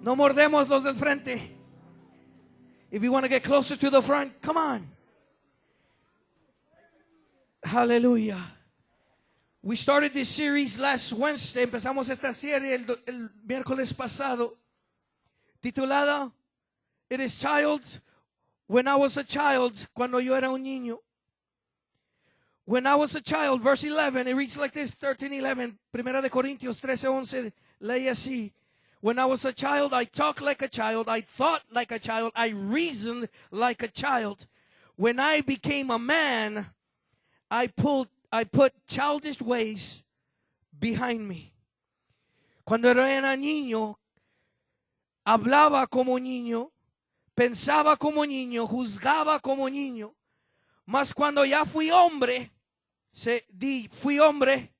No mordemos los del frente. If you want to get closer to the front, come on. Hallelujah. We started this series last Wednesday. Empezamos esta serie el miércoles pasado, titulada It is Child, When I Was a Child, cuando yo era un niño. When I was a child, verse 11, it reads like this, 13:11, Primera de Corintios 13:11, lee así. When I was a child, I talked like a child, I thought like a child, I reasoned like a child. When I became a man, I put childish ways behind me. Cuando era niño, hablaba como niño, pensaba como niño, juzgaba como niño. Mas cuando ya fui hombre, fui hombre.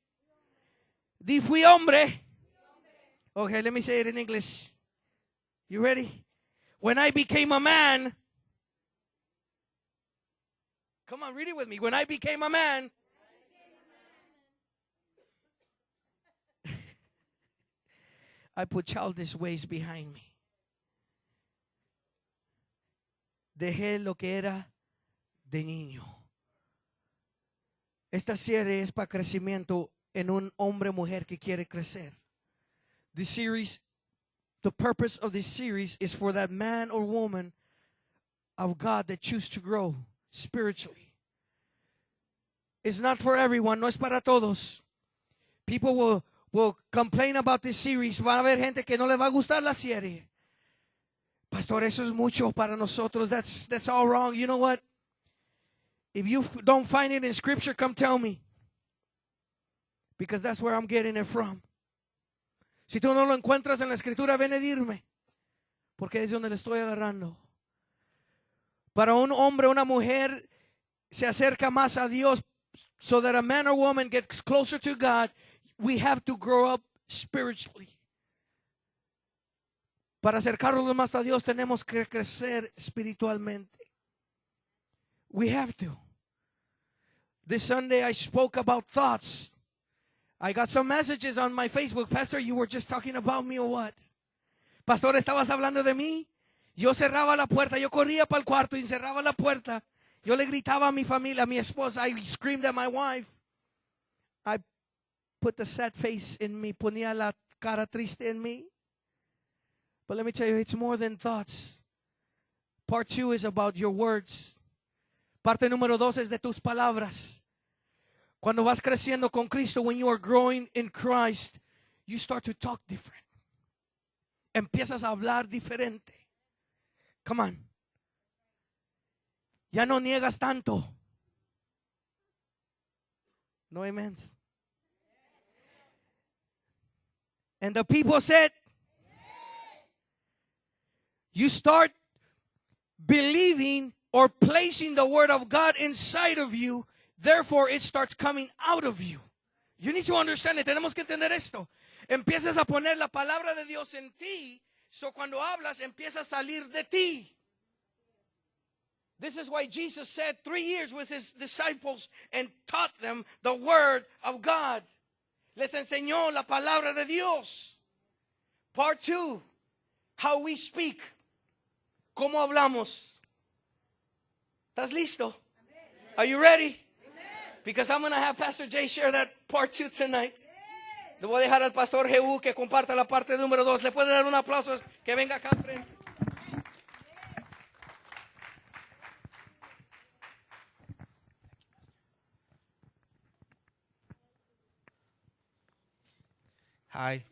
Okay, let me say it in English. You ready? When I became a man, come on, read it with me. When I became a man, I put childish ways behind me. Dejé lo que era de niño. Esta serie es para crecimiento en un hombre o mujer que quiere crecer. The purpose of this series is for that man or woman of God that choose to grow spiritually. It's not for everyone, no es para todos. People will complain about this series. Van a haber gente que no le va a gustar la serie. Pastor, eso es mucho para nosotros. That's all wrong. You know what? If you don't find it in Scripture, come tell me. Because that's where I'm getting it from. Si tú no lo encuentras en la Escritura, ven a dirme. Porque es donde le estoy agarrando. Para un hombre o una mujer se acerca más a Dios, so that a man or woman gets closer to God, we have to grow up spiritually. Para acercarnos más a Dios tenemos que crecer espiritualmente. We have to. This Sunday I spoke about thoughts. I got some messages on my Facebook. Pastor, you were just talking about me or what? Pastor, ¿estabas hablando de mí? Yo cerraba la puerta, yo corría para el cuarto y cerraba la puerta. Yo le gritaba a mi familia, a mi esposa. I screamed at my wife. I put the sad face in me, ponía la cara triste en mí. But let me tell you, it's more than thoughts. Part 2 is about your words. Parte número 2 es de tus palabras. Cuando vas creciendo con Cristo, when you are growing in Christ, you start to talk different. Empiezas a hablar diferente. Come on. Ya no niegas tanto. No amens. And the people said, you start believing or placing the word of God inside of you, therefore it starts coming out of you. You need to understand it. Tenemos que entender esto. Empiezas a poner la palabra de Dios en ti, so cuando hablas empieza a salir de ti. This is why Jesus said 3 years with his disciples and taught them the word of God. Les enseñó la palabra de Dios. Part 2, how we speak. ¿Cómo hablamos? ¿Estás listo? Amen. Are you ready? Amen. Because I'm going to have Pastor Jay share that part 2 tonight. Le voy a dejar al Pastor Jehú que comparta la parte número 2. ¿Le puede dar un aplauso que venga acá frente? Hi.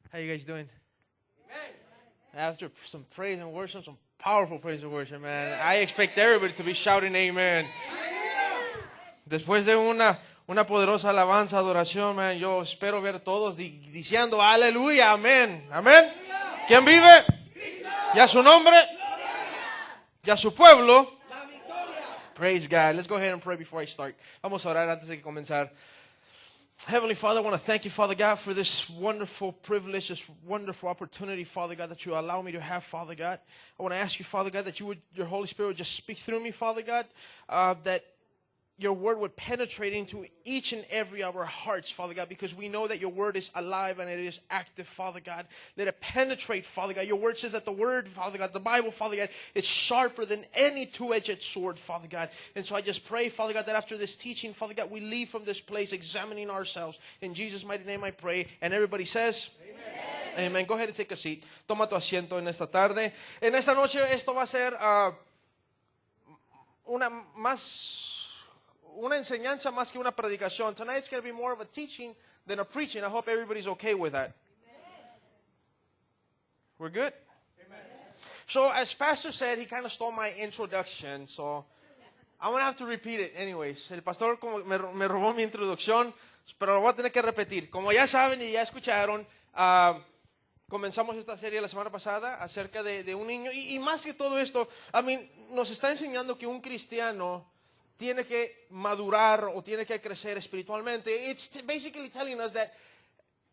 How you guys doing? After some praise and worship, some powerful praise and worship, man, I expect everybody to be shouting amen. Después de una poderosa alabanza, adoración, man, yo espero ver a todos diciendo aleluya, amén, amén. ¿Quién vive? ¿Y a su nombre? ¿Y a su pueblo? Praise God. Let's go ahead and pray before I start. Vamos a orar antes de comenzar. Heavenly Father, I want to thank you, Father God, for this wonderful privilege, this wonderful opportunity, Father God, that you allow me to have, Father God. I want to ask you, Father God, that your Holy Spirit would just speak through me, Father God, that your word would penetrate into each and every of our hearts, Father God, because we know that your word is alive and it is active, Father God. Let it penetrate, Father God. Your word says that the word, Father God, the Bible, Father God, is sharper than any two-edged sword, Father God. And so I just pray, Father God, that after this teaching, Father God, we leave from this place examining ourselves. In Jesus' mighty name I pray. And everybody says, Amen. Amen. Go ahead and take a seat. Toma tu asiento en esta tarde. En esta noche esto va a ser una enseñanza más que una predicación. Tonight's going to be more of a teaching than a preaching. I hope everybody's okay with that. We're good? Amen. So as Pastor said, he kind of stole my introduction. So I'm going to have to repeat it anyways. El pastor como me robó mi introducción, pero lo voy a tener que repetir. Como ya saben y ya escucharon, comenzamos esta serie la semana pasada acerca de un niño. Y más que todo esto, nos está enseñando que un cristiano tiene que madurar o tiene que crecer espiritualmente. It's basically telling us that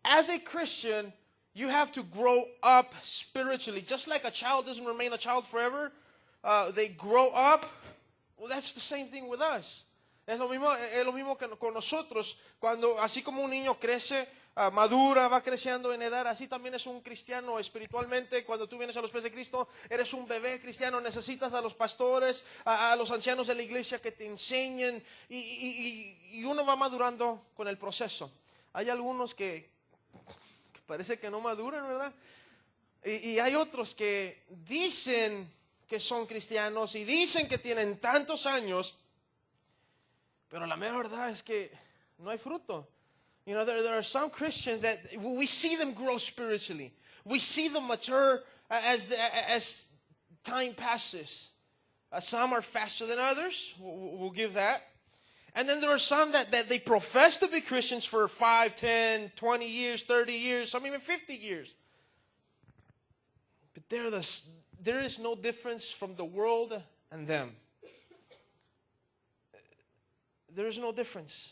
as a Christian, you have to grow up spiritually. Just like a child doesn't remain a child forever, they grow up. Well, that's the same thing with us. Es lo mismo que con nosotros. Cuando, así como un niño crece, madura, va creciendo en edad, así también es un cristiano espiritualmente. Cuando tú vienes a los pies de Cristo, eres un bebé cristiano, necesitas a los pastores, a los ancianos de la iglesia que te enseñen y uno va madurando con el proceso. Hay algunos que parece que no maduran, ¿verdad? Y hay otros que dicen que son cristianos y dicen que tienen tantos años, pero la mera verdad es que no hay fruto. You know, there are some Christians that we see them grow spiritually. We see them mature as time passes. Some are faster than others. We'll give that. And then there are some that they profess to be Christians for 5, 10, 20 years, 30 years, some even 50 years. But there is no difference from the world and them. There is no difference.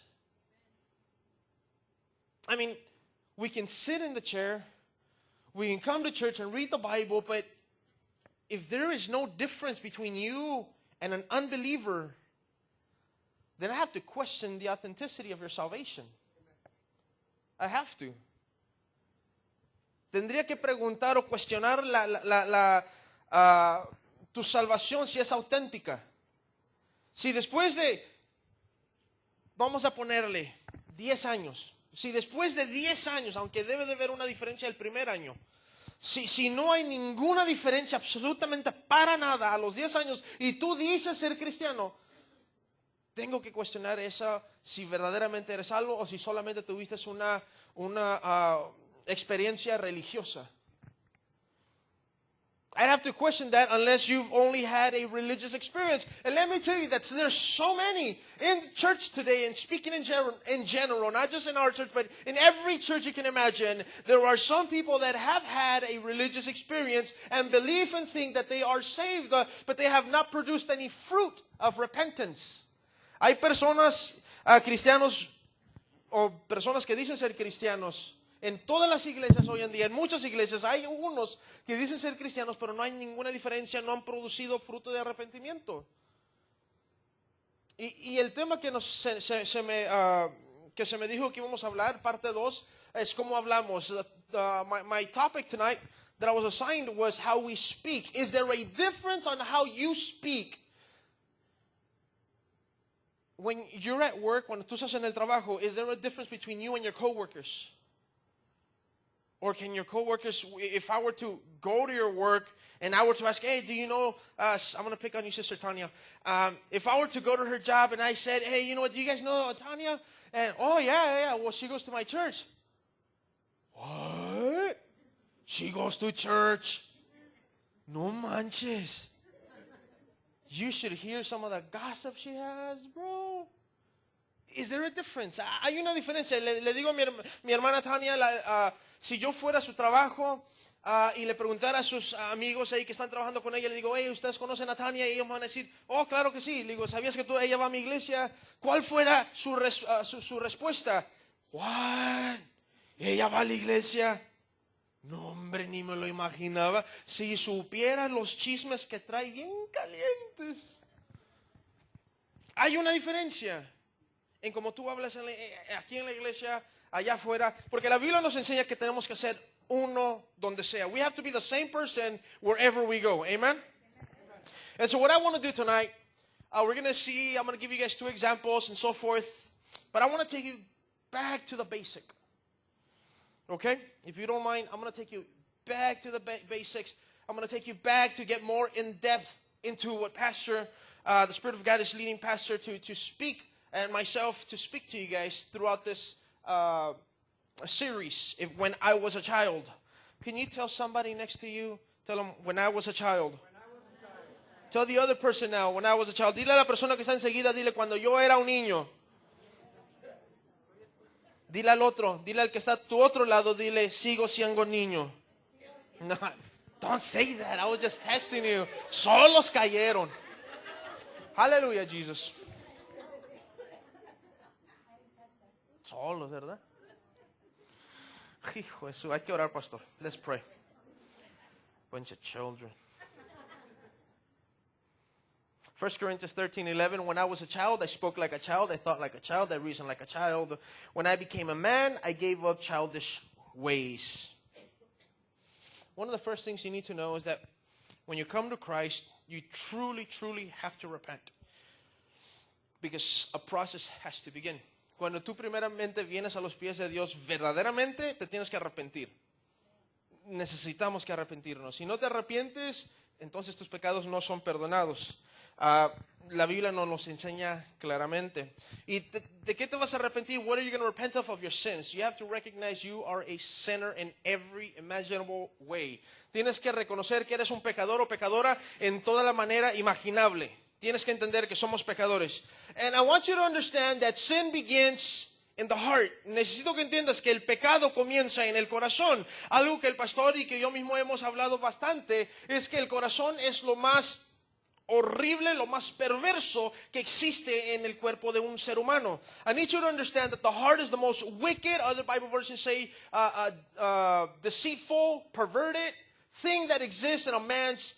We can sit in the chair, we can come to church and read the Bible, but if there is no difference between you and an unbeliever, then I have to question the authenticity of your salvation. I have to. Tendría que preguntar o cuestionar tu salvación si es auténtica. Si después de, vamos a ponerle 10 años, si después de 10 años, aunque debe de haber una diferencia el primer año, si no hay ninguna diferencia absolutamente para nada a los 10 años y tú dices ser cristiano, tengo que cuestionar eso, si verdaderamente eres salvo o si solamente tuviste una experiencia religiosa. I'd have to question that unless you've only had a religious experience. And let me tell you that there's so many in church today, and speaking in general, not just in our church, but in every church you can imagine, there are some people that have had a religious experience and believe and think that they are saved, but they have not produced any fruit of repentance. Hay personas, cristianos, o personas que dicen ser cristianos, en todas las iglesias hoy en día, en muchas iglesias, hay unos que dicen ser cristianos, pero no hay ninguna diferencia, no han producido fruto de arrepentimiento. Y el tema que se me dijo que íbamos a hablar, parte 2, es cómo hablamos. My topic tonight that I was assigned was how we speak. Is there a difference on how you speak? When you're at work, cuando tú estás en el trabajo, is there a difference between you and your coworkers? Or can your coworkers, if I were to go to your work and I were to ask, hey, do you know, I'm going to pick on you, Sister Tanya. If I were to go to her job and I said, hey, you know what, do you guys know Tanya? And, oh, yeah, well, she goes to my church. What? She goes to church? No manches. You should hear some of the gossip she has, bro. Is there a difference? Hay una diferencia. Le digo a mi hermana Tania, si yo fuera a su trabajo y le preguntara a sus amigos ahí que están trabajando con ella, le digo, hey, ¿ustedes conocen a Tania? Y ellos van a decir, oh, claro que sí. Le digo, ¿sabías que ella va a mi iglesia? ¿Cuál fuera su respuesta? What? ¿Ella va a la iglesia? No, hombre, ni me lo imaginaba. Si supieran los chismes que trae bien calientes. Hay una diferencia en cómo tú hablas aquí en la iglesia, allá afuera, porque la Biblia nos enseña que tenemos que ser uno donde sea. We have to be the same person wherever we go. Amen? And so what I want to do tonight, we're going to see, I'm going to give you guys 2 examples and so forth, but I want to take you back to the basic. Okay? If you don't mind, I'm going to take you back to the basics. I'm going to take you back to get more in depth into what Pastor, the Spirit of God is leading Pastor to speak, and myself to speak to you guys throughout this series, when I was a child. Can you tell somebody next to you, tell them, when I was a child? Tell the other person now, when I was a child. Dile a la persona que está enseguida, dile, cuando yo era un niño. Dile al otro, dile al que está a tu otro lado, dile, sigo siendo niño. No, don't say that. I was just testing you. Solos cayeron. Hallelujah, Jesus. Solos, ¿verdad? Hijo de su, hay que orar, pastor. Let's pray. Bunch of children. 1 Corinthians 13:11, when I was a child, I spoke like a child, I thought like a child, I reasoned like a child. When I became a man, I gave up childish ways. One of the first things you need to know is that when you come to Christ, you truly, truly have to repent. Because a process has to begin. Cuando tú primeramente vienes a los pies de Dios, verdaderamente te tienes que arrepentir. Necesitamos que arrepentirnos. Si no te arrepientes, entonces tus pecados no son perdonados. La Biblia nos los enseña claramente. ¿Y de qué te vas a arrepentir? What are you going to repent of your sins? You have to recognize you are a sinner in every imaginable way. Tienes que reconocer que eres un pecador o pecadora en toda la manera imaginable. Tienes que entender que somos pecadores. And I want you to understand that sin begins in the heart. Necesito que entiendas que el pecado comienza en el corazón. Algo que el pastor y que yo mismo hemos hablado bastante es que el corazón es lo más horrible, lo más perverso que existe en el cuerpo de un ser humano. I need you to understand that the heart is the most wicked, other Bible versions say deceitful, perverted thing that exists in a man's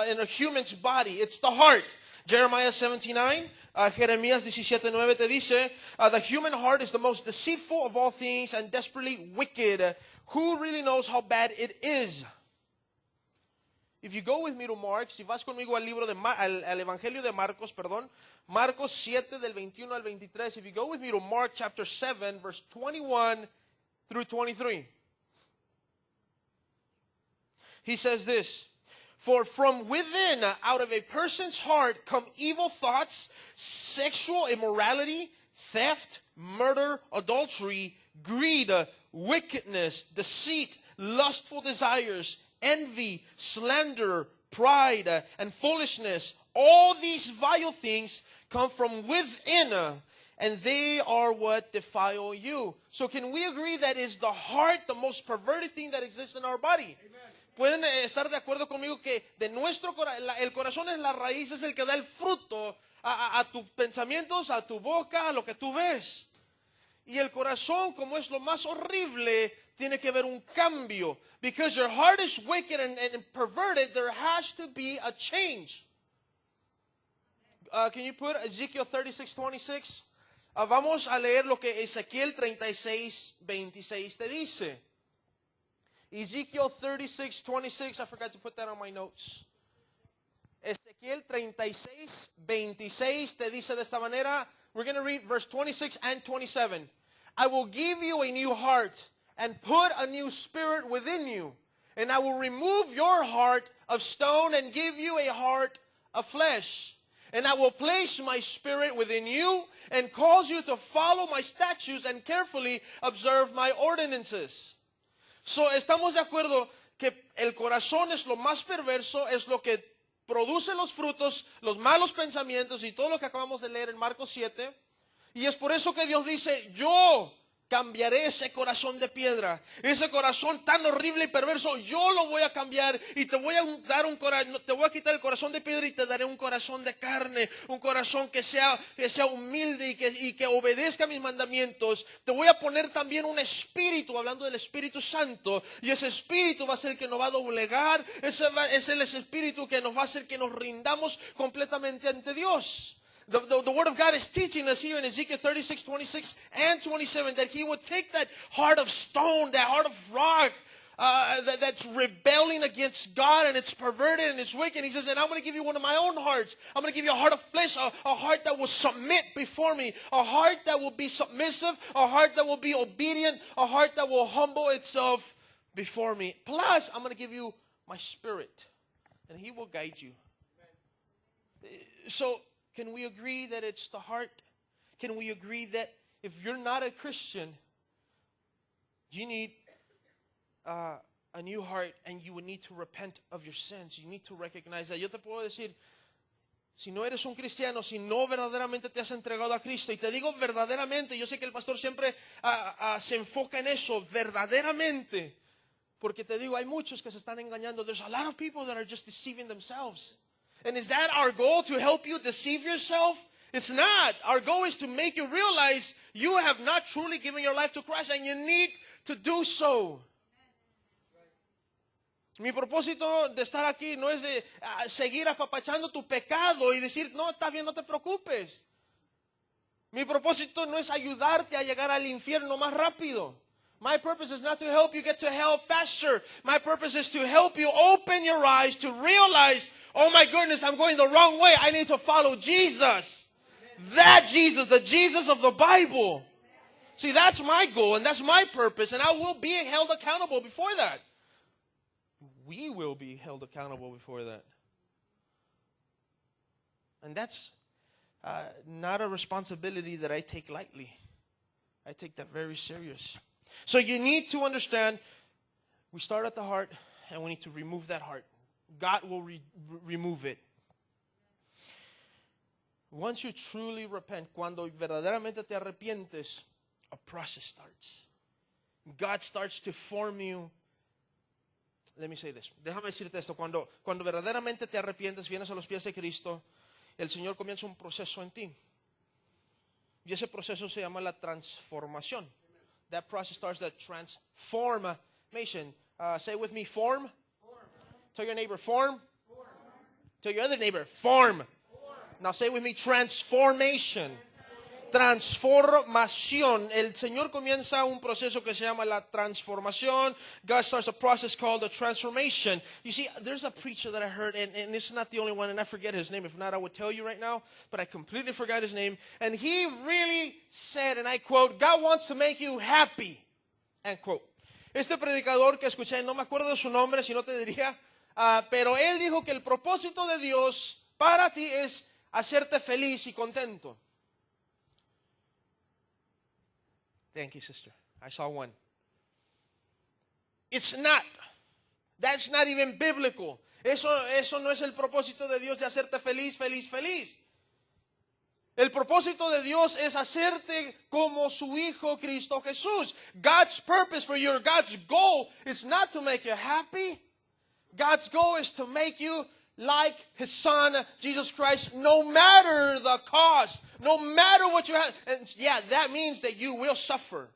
in a human's body. It's the heart. Jeremiah 17:9, Jeremías 17:9 te dice, the human heart is the most deceitful of all things and desperately wicked. Who really knows how bad it is? If you go with me to Mark, si vas conmigo al libro de al Evangelio de Marcos, perdón, Marcos 7 del 21 al 23. If you go with me to Mark chapter 7, verse 21 through 23. He says this, for from within, out of a person's heart, come evil thoughts, sexual immorality, theft, murder, adultery, greed, wickedness, deceit, lustful desires, envy, slander, pride, and foolishness. All these vile things come from within, and they are what defile you. So can we agree that is the heart the most perverted thing that exists in our body? Pueden estar de acuerdo conmigo que de nuestro el corazón es la raíz, es el que da el fruto a tus pensamientos, a tu boca, a lo que tú ves. Y el corazón, como es lo más horrible, tiene que haber un cambio. Because your heart is wicked and perverted, there has to be a change. Can you put Ezekiel 36:26? Vamos a leer lo que Ezequiel 36:26 te dice. Ezekiel 36:26, I forgot to put that on my notes. Ezequiel 36:26 te dice de esta manera. We're going to read verse 26 and 27. I will give you a new heart and put a new spirit within you. And I will remove your heart of stone and give you a heart of flesh. And I will place my spirit within you and cause you to follow my statutes and carefully observe my ordinances. So, estamos de acuerdo que el corazón es lo más perverso, es lo que produce los frutos, los malos pensamientos y todo lo que acabamos de leer en Marcos 7. Y es por eso que Dios dice, yo cambiaré ese corazón de piedra, ese corazón tan horrible y perverso, yo lo voy a cambiar y te voy a dar te voy a quitar el corazón de piedra y te daré un corazón de carne, un corazón que sea humilde y que obedezca mis mandamientos. Te voy a poner también un espíritu, hablando del Espíritu Santo, y ese espíritu va a ser el que nos va a doblegar, ese es el espíritu que nos va a hacer que nos rindamos completamente ante Dios. The Word of God is teaching us here in Ezekiel 36, 26, and 27 that He would take that heart of stone, that heart of rock, that's rebelling against God and it's perverted and it's wicked. He says, and I'm going to give you one of my own hearts. I'm going to give you a heart of flesh, a heart that will submit before me, a heart that will be submissive, a heart that will be obedient, a heart that will humble itself before me. Plus, I'm going to give you my Spirit, and He will guide you. So, can we agree that it's the heart? Can we agree that if you're not a Christian, you need a new heart, and you would need to repent of your sins. You need to recognize that. Yo te puedo decir, si no eres un cristiano, si no verdaderamente te has entregado a Cristo, y te digo verdaderamente, yo sé que el pastor siempre se enfoca en eso, verdaderamente, porque te digo, hay muchos que se están engañando. There's a lot of people that are just deceiving themselves. And is that our goal, to help you deceive yourself? It's not. Our goal is to make you realize you have not truly given your life to Christ, and you need to do so. Mi propósito de estar aquí no es de seguir apapachando tu pecado y decir, no, está bien, no te preocupes. Mi propósito no es ayudarte a llegar al infierno más rápido. My purpose is not to help you get to hell faster. My purpose is to help you open your eyes to realize, oh my goodness, I'm going the wrong way. I need to follow Jesus. That Jesus, the Jesus of the Bible. See, that's my goal and that's my purpose, and I will be held accountable before that. We will be held accountable before that. And that's not a responsibility that I take lightly. I take that very serious. So you need to understand, we start at the heart, and we need to remove that heart. God will remove it. Once you truly repent, cuando verdaderamente te arrepientes, a process starts. God starts to form you. Let me say this. Déjame decirte esto. Cuando verdaderamente te arrepientes, vienes a los pies de Cristo, el Señor comienza un proceso en ti. Y ese proceso se llama la transformación. That process starts the transformation. Say with me, form. Tell your neighbor, form. Tell your other neighbor, form. Now say with me, transformation. Transformación. El Señor comienza un proceso que se llama la transformación. God starts a process called the transformation. You see, there's a preacher that I heard, and this is not the only one, and I forget his name. If not, I would tell you right now, but I completely forgot his name. And he really said, and I quote, God wants to make you happy. End quote. Este predicador que escuché, no me acuerdo de su nombre, si no te diría, pero él dijo que el propósito de Dios para ti es hacerte feliz y contento. Thank you, sister. I saw one. It's not. That's not even biblical. Eso no es el propósito de Dios de hacerte feliz, feliz, feliz. El propósito de Dios es hacerte como su Hijo Cristo Jesús. God's purpose for you, God's goal is not to make you happy. God's goal is to make you like His Son, Jesus Christ, no matter the cost, no matter what you have. And yeah, that means that you will suffer.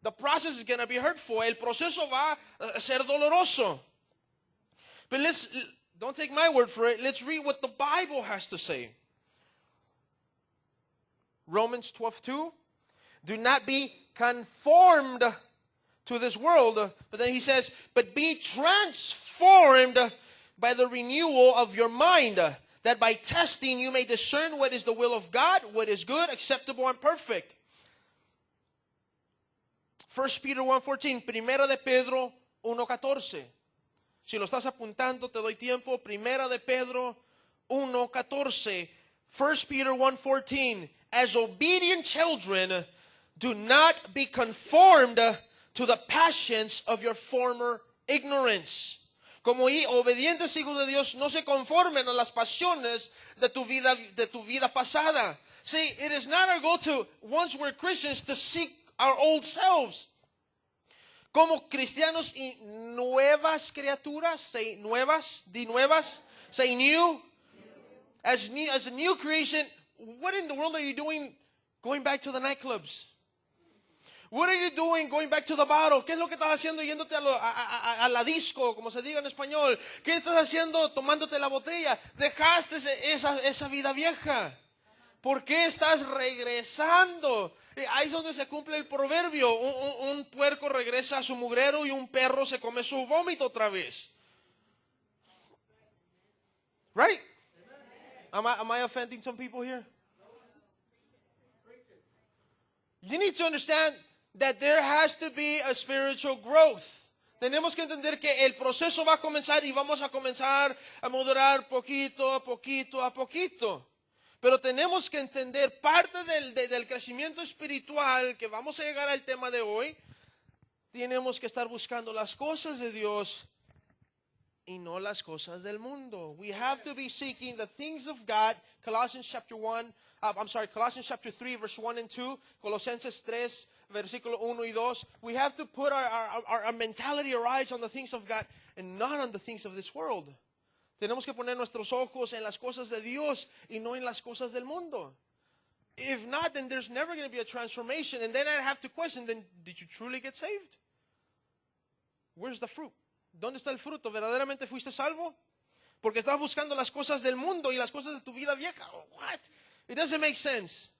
The process is going to be hurtful. El proceso va a ser doloroso. But don't take my word for it. Let's read what the Bible has to say. Romans 12:2. Do not be conformed to this world. But then he says, but be transformed by the renewal of your mind, that by testing you may discern what is the will of God, what is good, acceptable, and perfect. 1 Peter 1:14, Primera de Pedro 1:14. Si lo estás apuntando, te doy tiempo. Primera de Pedro 1:14. 1 Peter 1:14. As obedient children, do not be conformed to the passions of your former ignorance. Como obedientes hijos de Dios, no se conformen a las pasiones de tu vida pasada. See, it is not our goal to, once we're Christians, to seek our old selves. Como cristianos y nuevas criaturas, say nuevas, di nuevas, say new. As a new creation, what in the world are you doing going back to the nightclubs? What are you doing going back to the bottle? ¿Qué es lo que estás haciendo yéndote a la disco, como se diga en español? ¿Qué estás haciendo tomándote la botella? Dejaste esa vida vieja. ¿Por qué estás regresando? Ahí es donde se cumple el proverbio. Un puerco regresa a su mugrero y un perro se come su vómito otra vez. Right? Am I offending some people here? You need to understand that there has to be a spiritual growth. Tenemos que entender que el proceso va a comenzar y vamos a comenzar a madurar poquito a poquito a poquito. Pero tenemos que entender parte del crecimiento espiritual, que vamos a llegar al tema de hoy. Tenemos que estar buscando las cosas de Dios y no las cosas del mundo. We have to be seeking the things of God. Colossians chapter 3, verse 1 and 2. Colosenses 3, versículo 1 y 2. We have to put our mentality, our eyes on the things of God and not on the things of this world. Tenemos que poner nuestros ojos en las cosas de Dios y no en las cosas del mundo. If not, then there's never going to be a transformation. And then I have to question, then did you truly get saved? Where's the fruit? ¿Dónde está el fruto? ¿Verdaderamente fuiste salvo? Porque estás buscando las cosas del mundo y las cosas de tu vida vieja. What? It doesn't make sense.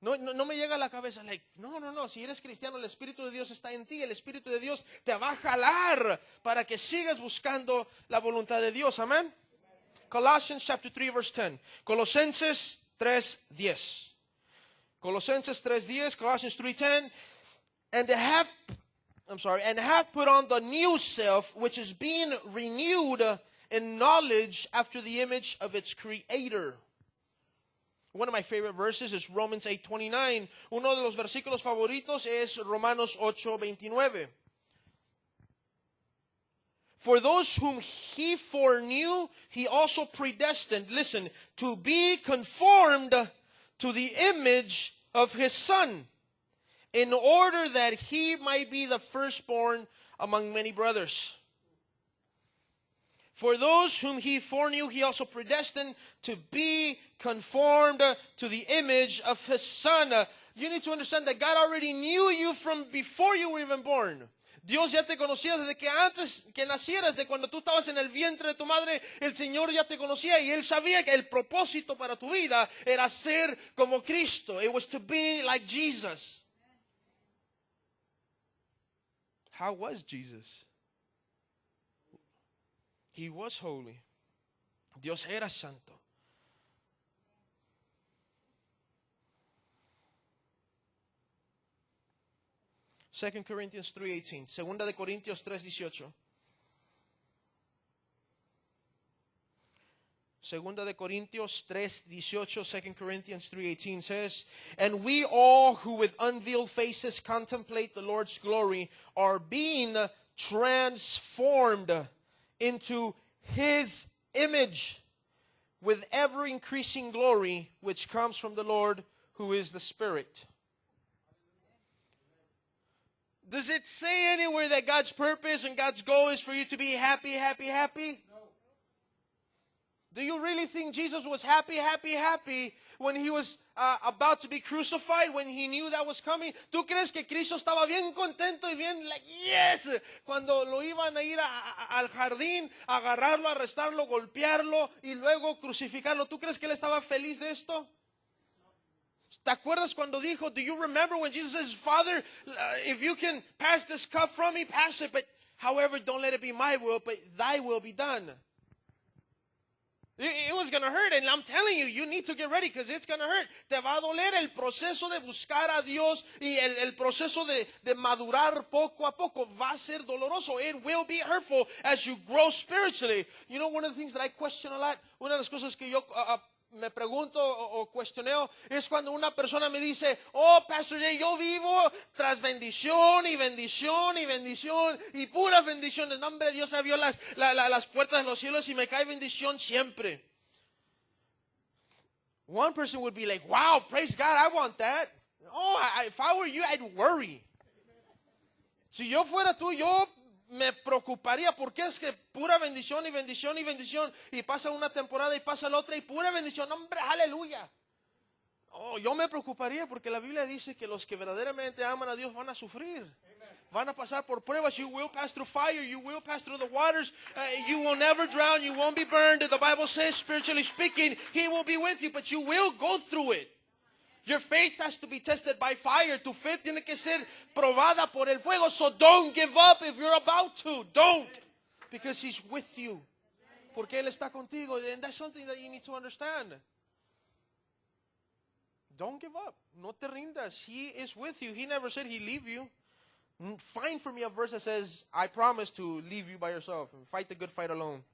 No me llega a la cabeza. No. Si eres cristiano, el Espíritu de Dios está en ti. El Espíritu de Dios te va a jalar para que sigas buscando la voluntad de Dios. Amén. Colossians chapter 3, verse 10. Colosenses 3:10. Colosenses 3:10. Colossians 3:10. And have put on the new self, which is being renewed in knowledge after the image of its creator. One of my favorite verses is Romans 8:29. Uno de los versículos favoritos es Romanos 8:29. For those whom he foreknew, he also predestined, listen, to be conformed to the image of his Son, in order that he might be the firstborn among many brothers. For those whom he foreknew, he also predestined to be conformed to the image of his Son. You need to understand that God already knew you from before you were even born. Dios ya te conocía desde que antes que nacieras, de cuando tú estabas en el vientre de tu madre, el Señor ya te conocía y Él sabía que el propósito para tu vida era ser como Cristo. It was to be like Jesus. How was Jesus? He was holy. Dios era santo. Second Corinthians 3:18. Segunda de Corintios 3:18. Segunda de Corintios 3:18. 2 Corinthians 3:18 says, and we all who with unveiled faces contemplate the Lord's glory are being transformed into his image with ever increasing glory, which comes from the Lord, who is the Spirit. Does it say anywhere that God's purpose and God's goal is for you to be happy, happy, happy? No. Do you really think Jesus was happy, happy, happy when he was about to be crucified, when he knew that was coming? ¿Tú crees que Cristo estaba bien contento y bien, like, yes, cuando lo iban a ir al jardín, a agarrarlo, arrestarlo, golpearlo y luego crucificarlo? ¿Tú crees que él estaba feliz de esto? ¿Te acuerdas cuando dijo, do you remember when Jesus says, Father, if you can pass this cup from me, pass it, but however, don't let it be my will, but thy will be done. It was going to hurt, and I'm telling you, you need to get ready because it's going to hurt. Te va a doler el proceso de buscar a Dios y el proceso de madurar poco a poco. Va a ser doloroso. It will be hurtful as you grow spiritually. You know, one of the things that I question a lot, una de las cosas que yo me pregunto o cuestioneo es cuando una persona me dice, oh, Pastor Jay, yo vivo tras bendición y bendición y bendición y puras bendiciones. No, hombre, Dios abrió las puertas de los cielos y me cae bendición siempre. One person would be like, wow, praise God, I want that. Oh, if I were you, I'd worry. Si yo fuera tú, yo me preocuparía porque es que pura bendición y bendición y bendición y pasa una temporada y pasa la otra y pura bendición. Hombre, aleluya. Oh, yo me preocuparía porque la Biblia dice que los que verdaderamente aman a Dios van a sufrir. Van a pasar por pruebas. You will pass through fire. You will pass through the waters. You will never drown. You won't be burned. The Bible says, spiritually speaking, He will be with you, but you will go through it. Your faith has to be tested by fire. Tu fe tiene que ser probada por el fuego. So don't give up if you're about to. Don't. Because He's with you. Porque Él está contigo. And that's something that you need to understand. Don't give up. No te rindas. He is with you. He never said He'd leave you. Find for me a verse that says, I promise to leave you by yourself and fight the good fight alone.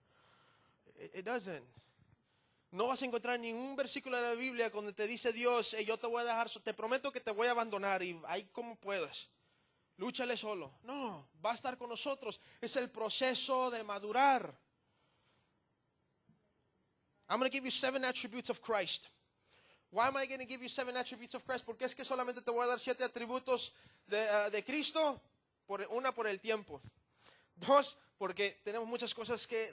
It doesn't. No vas a encontrar ningún versículo de la Biblia donde te dice Dios, yo te voy a dejar, te prometo que te voy a abandonar y ahí como puedas. Lúchale solo. No, va a estar con nosotros. Es el proceso de madurar. I'm going to give you 7 attributes of Christ. Why am I going to give you 7 attributes of Christ? Porque es que solamente te voy a dar 7 atributos de Cristo. Una, por el tiempo. 2, porque tenemos muchas cosas que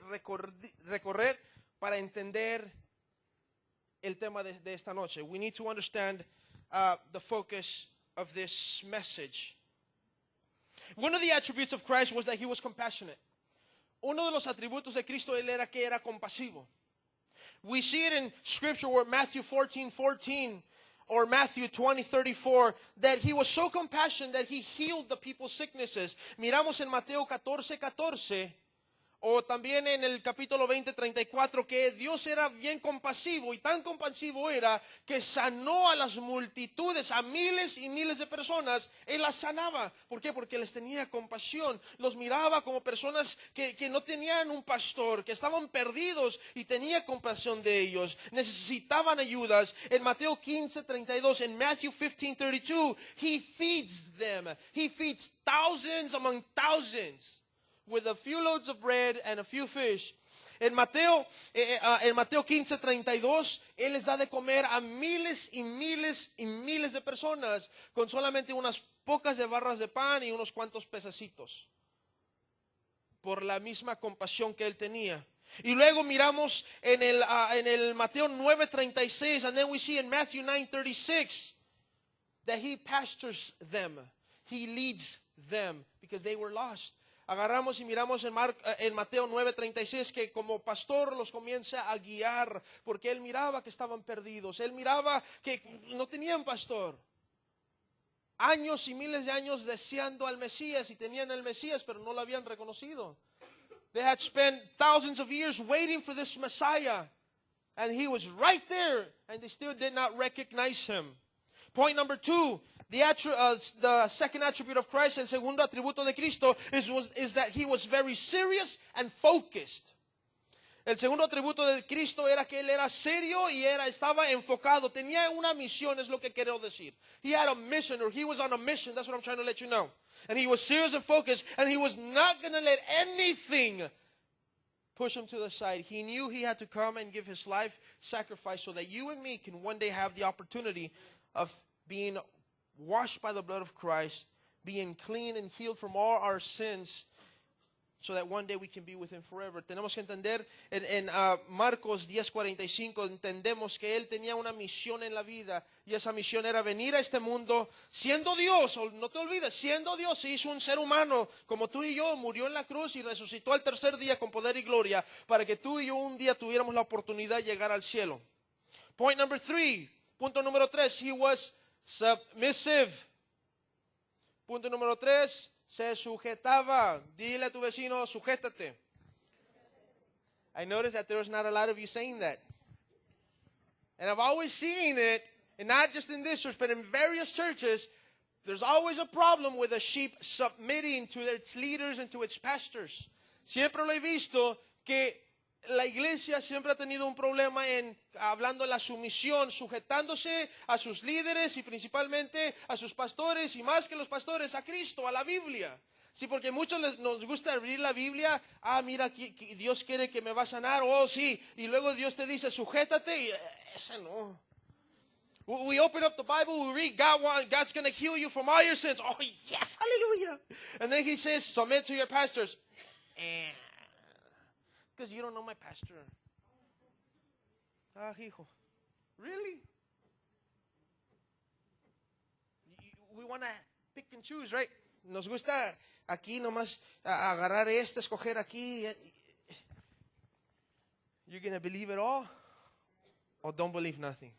recorrer para entender el tema de esta noche. We need to understand the focus of this message. One of the attributes of Christ was that He was compassionate. Uno de los atributos de Cristo, Él era que era compasivo. We see it in Scripture where Matthew 14:14 or Matthew 20:34 that He was so compassionate that He healed the people's sicknesses. Miramos en Mateo 14:14 o también en el capítulo 20:34 que Dios era bien compasivo y tan compasivo era que sanó a las multitudes, a miles y miles de personas. Él las sanaba. ¿Por qué? Porque les tenía compasión. Los miraba como personas que no tenían un pastor, que estaban perdidos y tenía compasión de ellos. Necesitaban ayudas. En Mateo 15:32, en Matthew 15:32, He feeds them. He feeds thousands among thousands with a few loaves of bread and a few fish. En Mateo 15:32, Él les da de comer a miles y miles y miles de personas con solamente unas pocas de barras de pan y unos cuantos pececitos. Por la misma compasión que Él tenía. Y luego miramos en el Mateo 9:36, and then we see in Matthew 9:36 that He pastures them. He leads them because they were lost. Agarramos y miramos en Mateo 9:36 que como pastor los comienza a guiar porque Él miraba que estaban perdidos. Él miraba que no tenían pastor. Años y miles de años deseando al Mesías y tenían al Mesías pero no lo habían reconocido. They had spent thousands of years waiting for this Messiah and He was right there and they still did not recognize Him. Point number 2. The second attribute of Christ, el segundo atributo de Cristo, is that He was very serious and focused. El segundo atributo de Cristo era que Él era serio y estaba enfocado. Tenía una misión, es lo que quiero decir. He had a mission, or He was on a mission. That's what I'm trying to let you know. And He was serious and focused, and He was not going to let anything push Him to the side. He knew He had to come and give His life sacrifice so that you and me can one day have the opportunity of being washed by the blood of Christ, being clean and healed from all our sins, so that one day we can be with Him forever. Tenemos que entender en Marcos 10:45, entendemos que Él tenía una misión en la vida, y esa misión era venir a este mundo siendo Dios. No te olvides, siendo Dios, se hizo un ser humano como tú y yo, murió en la cruz y resucitó al tercer día con poder y gloria, para que tú y yo un día tuviéramos la oportunidad de llegar al cielo. Point number 3, punto número 3, He was submissive. Punto número 3, se sujetaba. Dile a tu vecino, sujétate. I noticed that there's not a lot of you saying that. And I've always seen it, and not just in this church, but in various churches, there's always a problem with a sheep submitting to its leaders and to its pastors. Siempre lo he visto que la iglesia siempre ha tenido un problema en hablando de la sumisión, sujetándose a sus líderes y principalmente a sus pastores y más que los pastores, a Cristo, a la Biblia. Sí, porque muchos nos gusta abrir la Biblia. Mira, Dios quiere que me va a sanar. Oh, sí. Y luego Dios te dice, sujétate. Y ese no. We open up the Bible, we read, God's going to heal you from all your sins. Oh, yes, hallelujah. And then He says, submit to your pastors. Because you don't know my pastor. Hijo. Really? we want to pick and choose, right? Nos gusta aquí nomás agarrar escoger aquí. You're going to believe it all or don't believe nothing.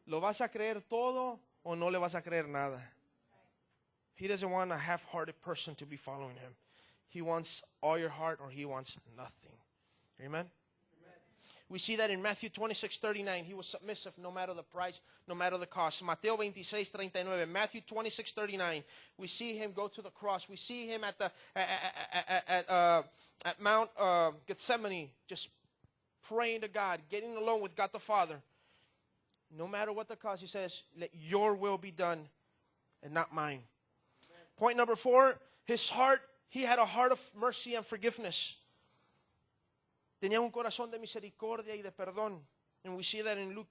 ¿Lo vas a creer todo o no le vas a creer nada? He doesn't want a half-hearted person to be following him. He wants all your heart or he wants nothing. Amen? We see that in Matthew 26:39. He was submissive no matter the price, no matter the cost. Mateo 26:39. Matthew 26:39. We see him go to the cross. We see him at Mount Gethsemane, just praying to God, getting alone with God the Father. No matter what the cost, he says, let your will be done and not mine. Amen. Point number 4, his heart, he had a heart of mercy and forgiveness. Tenía un corazón de misericordia y de perdón. And we see that in Luke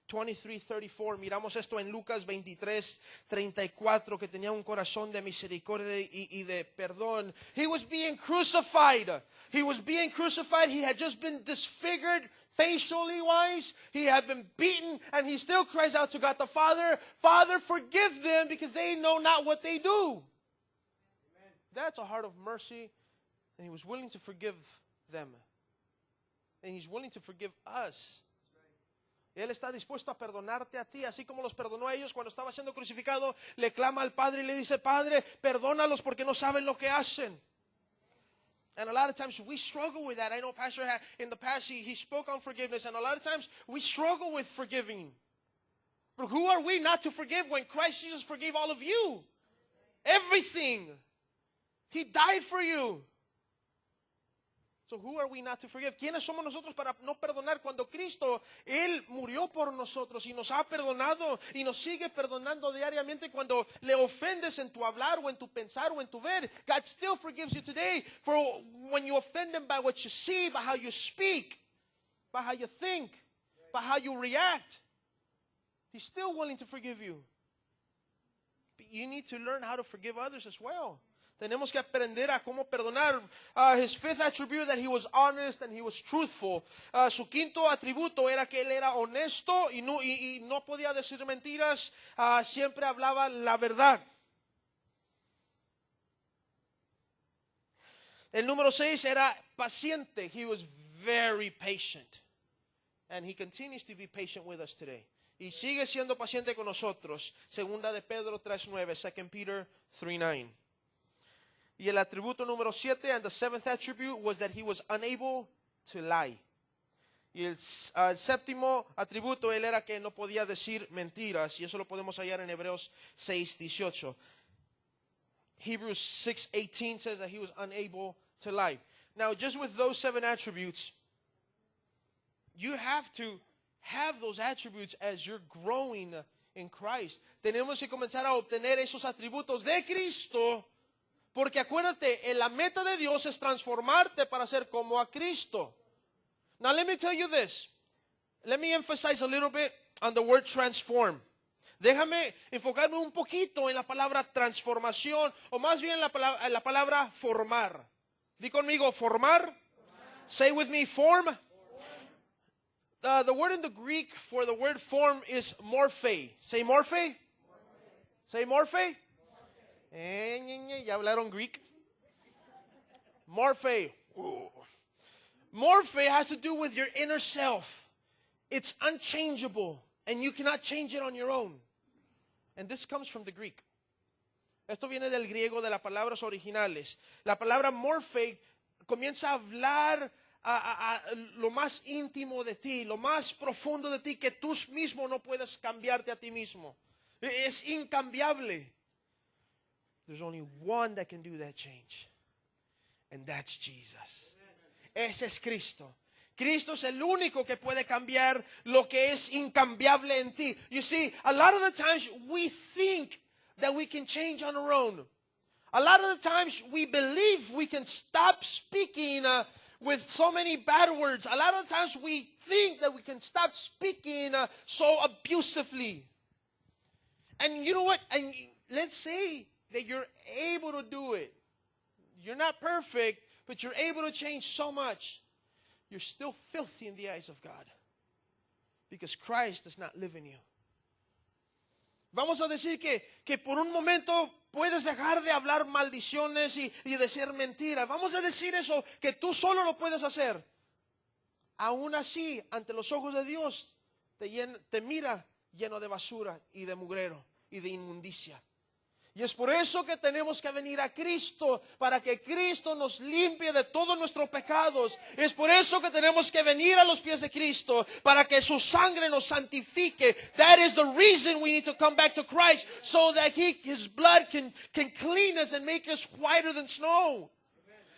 23:34. Miramos esto en Lucas 23:34, que tenía un corazón de misericordia y de perdón. He was being crucified. He was being crucified. He had just been disfigured facially wise. He had been beaten, and he still cries out to God the Father, Father, forgive them because they know not what they do. Amen. That's a heart of mercy, and he was willing to forgive them. And he's willing to forgive us. Él está dispuesto a perdonarte a ti, así como los perdonó a ellos cuando estaba siendo crucificado. Le clama al Padre y le dice, Padre, perdónalos porque no saben lo que hacen. And a lot of times we struggle with that. I know Pastor in the past, he spoke on forgiveness, and a lot of times we struggle with forgiving. But who are we not to forgive when Christ Jesus forgave all of you? Everything. He died for you. So who are we not to forgive? ¿Quiénes somos nosotros para no perdonar cuando Cristo, Él murió por nosotros y nos ha perdonado y nos sigue perdonando diariamente cuando le ofendes en tu hablar o en tu pensar o en tu ver? God still forgives you today for when you offend Him by what you see, by how you speak, by how you think, by how you react. He's still willing to forgive you. But you need to learn how to forgive others as well. Tenemos que aprender a cómo perdonar. His fifth attribute, that he was honest and he was truthful. Su quinto atributo era que él era honesto y no podía decir mentiras. Siempre hablaba la verdad. El número 6 era paciente. He was very patient. And he continues to be patient with us today. Y sigue siendo paciente con nosotros. Segunda de Pedro 3:9, 2 Peter 3:9. Y el atributo número 7, and the seventh attribute, was that he was unable to lie. Y el séptimo atributo, él era que no podía decir mentiras. Y eso lo podemos hallar en Hebreos 6:18. Hebrews 6:18 says that he was unable to lie. Now, just with those 7 attributes, you have to have those attributes as you're growing in Christ. Tenemos que comenzar a obtener esos atributos de Cristo. Porque acuérdate, la meta de Dios es transformarte para ser como a Cristo. Now let me tell you this. Let me emphasize a little bit on the word transform. Déjame enfocarme un poquito en la palabra transformación, o más bien en la palabra formar. Di conmigo, formar. Say with me, form. The word in the Greek for the word form is morphe. Say morphe. Say morphe. ¿Ya hablaron Greek? Morphe. Morphe has to do with your inner self. It's unchangeable, and you cannot change it on your own. And this comes from the Greek. Esto viene del griego, de las palabras originales. La palabra morphe comienza a hablar a lo más íntimo de ti, lo más profundo de ti, que tú mismo no puedes cambiarte a ti mismo. Es incambiable. There's only one that can do that change. And that's Jesus. Ese es Cristo. Cristo es el único que puede cambiar lo que es incambiable en ti. You see, a lot of the times we think that we can change on our own. A lot of the times we believe we can stop speaking with so many bad words. A lot of the times we think that we can stop speaking so abusively. And you know what? And let's say that you're able to do it. You're not perfect, but you're able to change so much. You're still filthy in the eyes of God because Christ does not live in you. Vamos a decir que por un momento puedes dejar de hablar maldiciones y decir mentiras. Vamos a decir eso, que tú solo lo puedes hacer. Aún así, ante los ojos de Dios, te mira lleno de basura y de mugrero y de inmundicia. Y es por eso que tenemos que venir a Cristo, para que Cristo nos limpie de todos nuestros pecados. Es por eso que tenemos que venir a los pies de Cristo, para que su sangre nos santifique. That is the reason we need to come back to Christ, so that His blood can clean us and make us whiter than snow.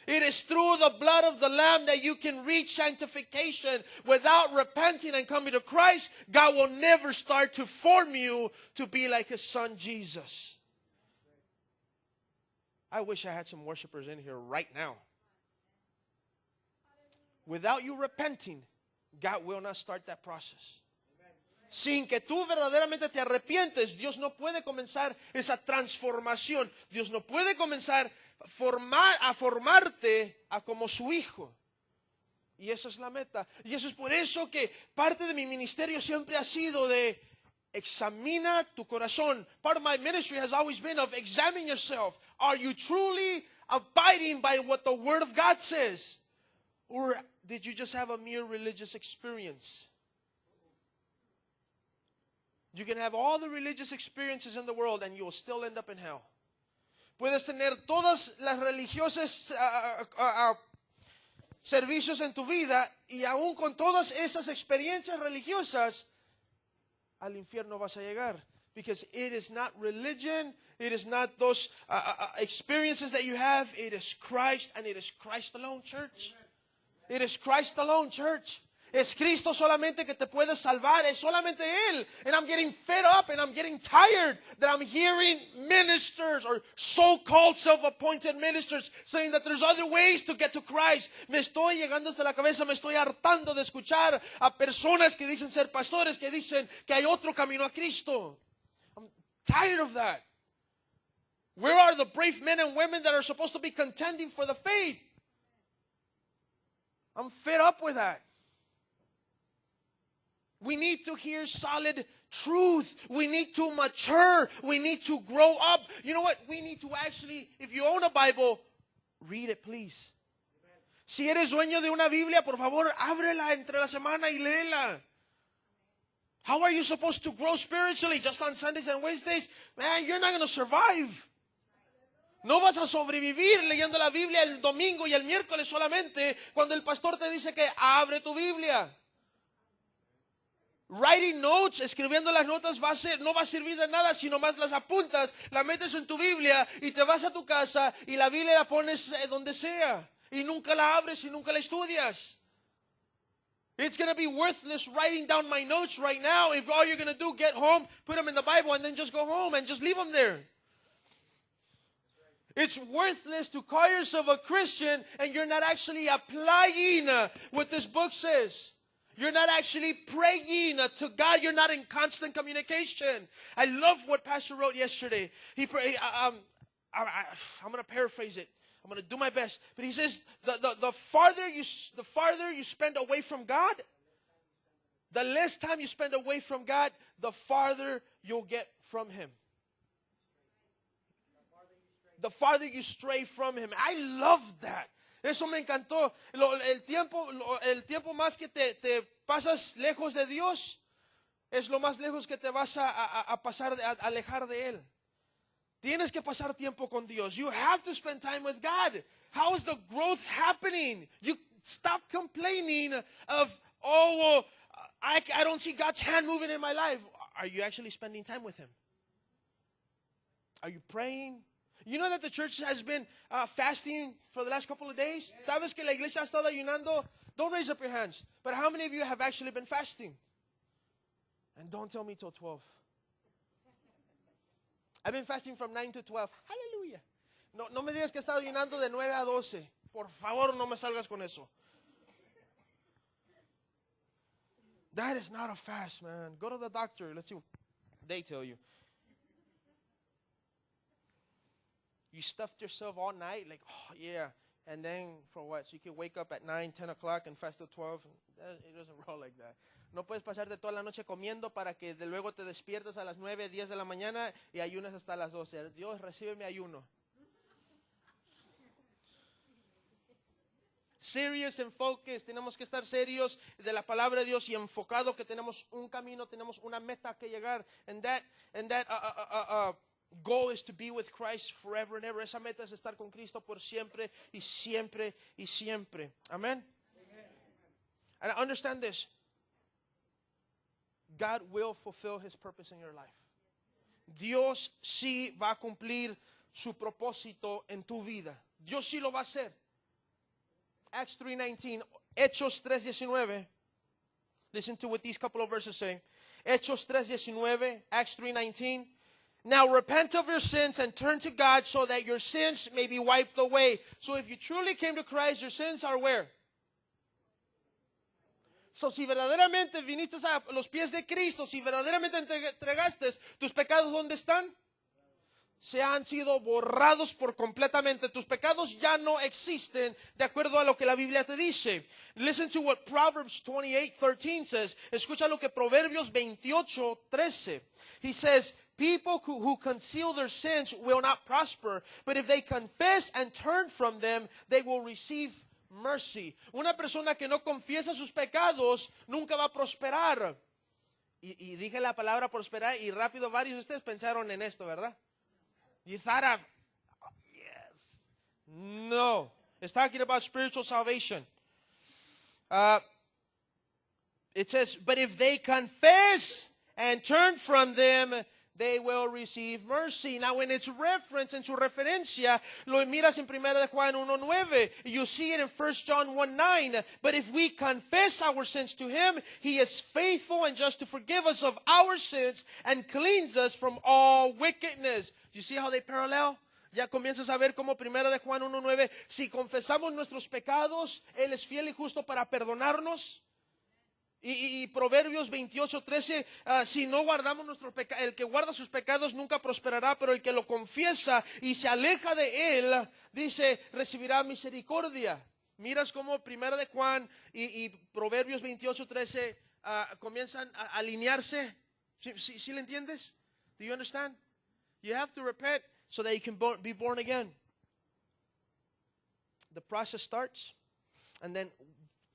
It is through the blood of the Lamb that you can reach sanctification. Without repenting and coming to Christ, God will never start to form you to be like His Son Jesus. I wish I had some worshipers in here right now. Without you repenting, God will not start that process. Sin que tú verdaderamente te arrepientes, Dios no puede comenzar esa transformación. Dios no puede comenzar a formarte a como su hijo. Y esa es la meta. Y eso es por eso que parte de mi ministerio siempre ha sido de examina tu corazón. Part of my ministry has always been of examine yourself. Are you truly abiding by what the Word of God says? Or did you just have a mere religious experience? You can have all the religious experiences in the world and you will still end up in hell. Puedes tener todas las religiosas servicios en tu vida y aún con todas esas experiencias religiosas, al infierno vas a llegar. Because it is not religion, it is not those experiences that you have. It is Christ, and it is Christ alone, church. It is Christ alone, church. Es Cristo solamente que te puede salvar. Es solamente Él. And I'm getting fed up and I'm getting tired that I'm hearing ministers or so-called self-appointed ministers saying that there's other ways to get to Christ. Me estoy llegando hasta la cabeza, me estoy hartando de escuchar a personas que dicen ser pastores, que dicen que hay otro camino a Cristo. I'm tired of that. Where are the brave men and women that are supposed to be contending for the faith? I'm fed up with that. We need to hear solid truth. We need to mature. We need to grow up. You know what? We need to actually, if you own a Bible, read it, please. Si eres dueño de una Biblia, por favor, ábrela entre la semana y léela. How are you supposed to grow spiritually just on Sundays and Wednesdays? Man, you're not going to survive. No vas a sobrevivir leyendo la Biblia el domingo y el miércoles solamente cuando el pastor te dice que abre tu Biblia. Writing notes, escribiendo las notas no va a servir de nada si nomás las apuntas, la metes en tu Biblia y te vas a tu casa y la Biblia la pones donde sea y nunca la abres y nunca la estudias. It's going to be worthless writing down my notes right now if all you're going to do, get home, put them in the Bible and then just go home and just leave them there. It's worthless to call yourself a Christian and you're not actually applying what this book says. You're not actually praying to God. You're not in constant communication. I love what Pastor wrote yesterday. I'm going to paraphrase it. I'm going to do my best. But he says, the farther you spend away from God, the less time you spend away from God, the farther you'll get from Him. The farther you stray from Him. I love that. Eso me encantó. El tiempo más que te pasas lejos de Dios es lo más lejos que te vas a pasar, a alejar de Él. Tienes que pasar tiempo con Dios. You have to spend time with God. How is the growth happening? You stop complaining of, I don't see God's hand moving in my life. Are you actually spending time with Him? Are you praying? You know that the church has been fasting for the last couple of days? ¿Sabes que la iglesia ha estado ayunando? Don't raise up your hands. But how many of you have actually been fasting? And don't tell me till 12. I've been fasting from 9 to 12. Hallelujah. No me digas que he estado ayunando de 9 a 12. Por favor, no me salgas con eso. That is not a fast, man. Go to the doctor. Let's see what they tell you. You stuffed yourself all night, like, oh, yeah. And then for what? So you can wake up at 9, 10 o'clock and fast till 12? It doesn't roll like that. No puedes pasarte toda la noche comiendo para que de luego te despiertes a las 9, 10 de la mañana y ayunas hasta las 12. Dios, recibe mi ayuno. Serious and focused, tenemos que estar serios de la palabra de Dios y enfocado que tenemos un camino, tenemos una meta que llegar. And that goal is to be with Christ forever and ever. Esa meta es estar con Cristo por siempre y siempre y siempre. Amen. And understand this. God will fulfill His purpose in your life. Dios sí va a cumplir su propósito en tu vida. Dios sí lo va a hacer. Acts 3:19, Hechos 3:19. Listen to what these couple of verses say. Hechos 3:19, Acts 3:19. Now repent of your sins and turn to God so that your sins may be wiped away. So if you truly came to Christ, your sins are where? So si verdaderamente viniste a los pies de Cristo, si verdaderamente entregaste tus pecados, ¿dónde están? Se han sido borrados por completamente. Tus pecados ya no existen de acuerdo a lo que la Biblia te dice. Listen to what Proverbs 28:13 says. Escucha lo que Proverbios 28:13. He says, people who conceal their sins will not prosper, but if they confess and turn from them, they will receive mercy. Una persona que no confiesa sus pecados nunca va a prosperar. Y dije la palabra prosperar y rápido varios de ustedes pensaron en esto, ¿verdad? You thought yes. No. It's talking about spiritual salvation. It says, but if they confess and turn from them, they will receive mercy. Now, when it's referenced, en su referencia, lo miras en 1 de Juan 1:9. You see it in 1 John 1:9. But if we confess our sins to Him, He is faithful and just to forgive us of our sins and cleanse us from all wickedness. You see how they parallel? Ya comienzas a ver como 1 de Juan 1:9. Si confesamos nuestros pecados, Él es fiel y justo para perdonarnos. Y Proverbios 28:13, si no guardamos nuestro pecado, el que guarda sus pecados nunca prosperará, pero el que lo confiesa y se aleja de él, dice, recibirá misericordia. Miras cómo 1 de Juan y Proverbios 28:13 comienzan a alinearse. ¿Sí le entiendes? Do you understand? You have to repent so that you can be born again. The process starts, and then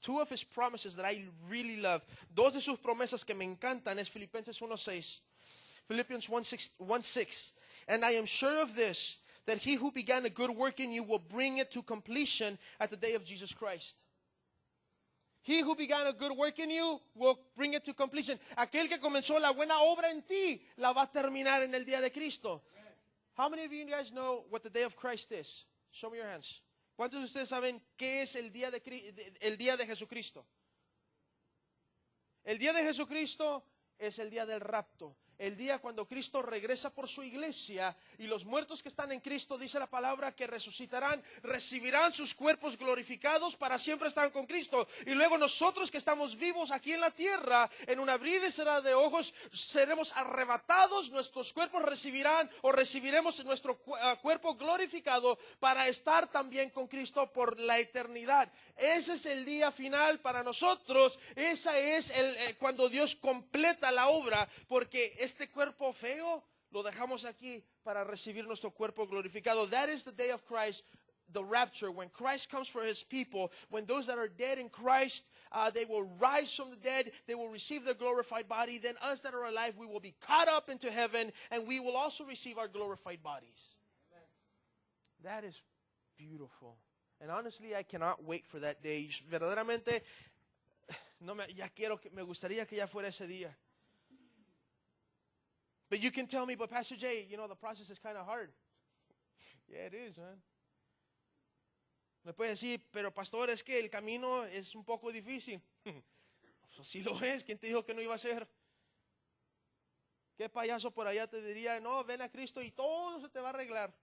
two of His promises that I really love. Dos de sus promesas que me encantan es Filipenses 1:6. Philippians 1:6. And I am sure of this, that He who began a good work in you will bring it to completion at the day of Jesus Christ. He who began a good work in you will bring it to completion. Aquel que comenzó la buena obra en ti, la va a terminar en el día de Cristo. How many of you guys know what the day of Christ is? Show me your hands. ¿Cuántos de ustedes saben qué es el día de Jesucristo? El día de Jesucristo es el día del rapto. El día cuando Cristo regresa por su iglesia y los muertos que están en Cristo, dice la palabra, que resucitarán, recibirán sus cuerpos glorificados, para siempre estar con Cristo. Y luego nosotros que estamos vivos aquí en la tierra, en un abrir y cerrar de ojos, seremos arrebatados, nuestros cuerpos recibiremos nuestro cuerpo glorificado para estar también con Cristo por la eternidad. Ese es el día final para nosotros. Esa es cuando Dios completa la obra, porque este cuerpo feo lo dejamos aquí para recibir nuestro cuerpo glorificado. That is the day of Christ, the rapture. When Christ comes for His people, when those that are dead in Christ, they will rise from the dead, they will receive their glorified body. Then us that are alive, we will be caught up into heaven, and we will also receive our glorified bodies. That is beautiful. And honestly, I cannot wait for that day. Verdaderamente, me gustaría que ya fuera ese día. But you can tell me, but Pastor Jay, the process is kind of hard. Yeah, it is, man. Me puede decir, pero pastor, es que el camino es un poco difícil. Pues sí lo es. ¿Quién te dijo que no iba a ser? ¿Qué payaso por allá te diría, no, ven a Cristo y todo se te va a arreglar?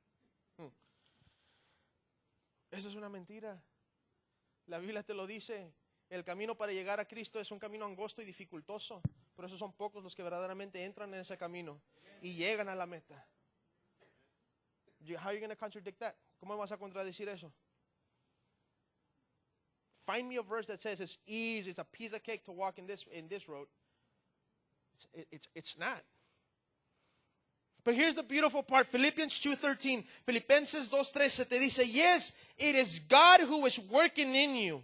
Eso es una mentira. La Biblia te lo dice. El camino para llegar a Cristo es un camino angosto y dificultoso. Por eso son pocos los que verdaderamente entran en ese camino y llegan a la meta. How are you going to contradict that? ¿Cómo vas a contradecir eso? find me a verse that says it's easy, it's a piece of cake to walk in this road. It's not. But here's the beautiful part. Philippians 2:13. Filipenses 2:13 te dice, yes, it is God who is working in you.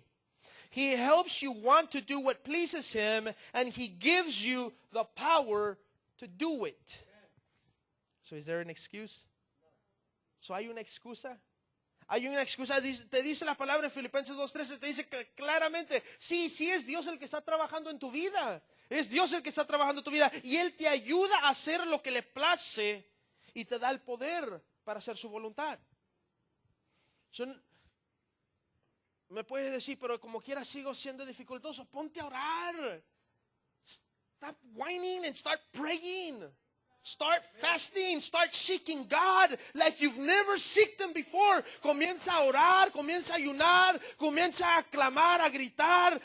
He helps you want to do what pleases Him, and He gives you the power to do it. So is there an excuse? So hay una excusa. Hay una excusa. Te dice la palabra en Filipenses 2:13, te dice claramente, sí es Dios el que está trabajando en tu vida. Es Dios el que está trabajando en tu vida. Y Él te ayuda a hacer lo que le place y te da el poder para hacer su voluntad. Me puedes decir, pero como quiera sigo siendo dificultoso. Ponte a orar. Stop whining and start praying. Start fasting, start seeking God like you've never seeked Him before. Comienza a orar, comienza a ayunar, comienza a clamar, a gritar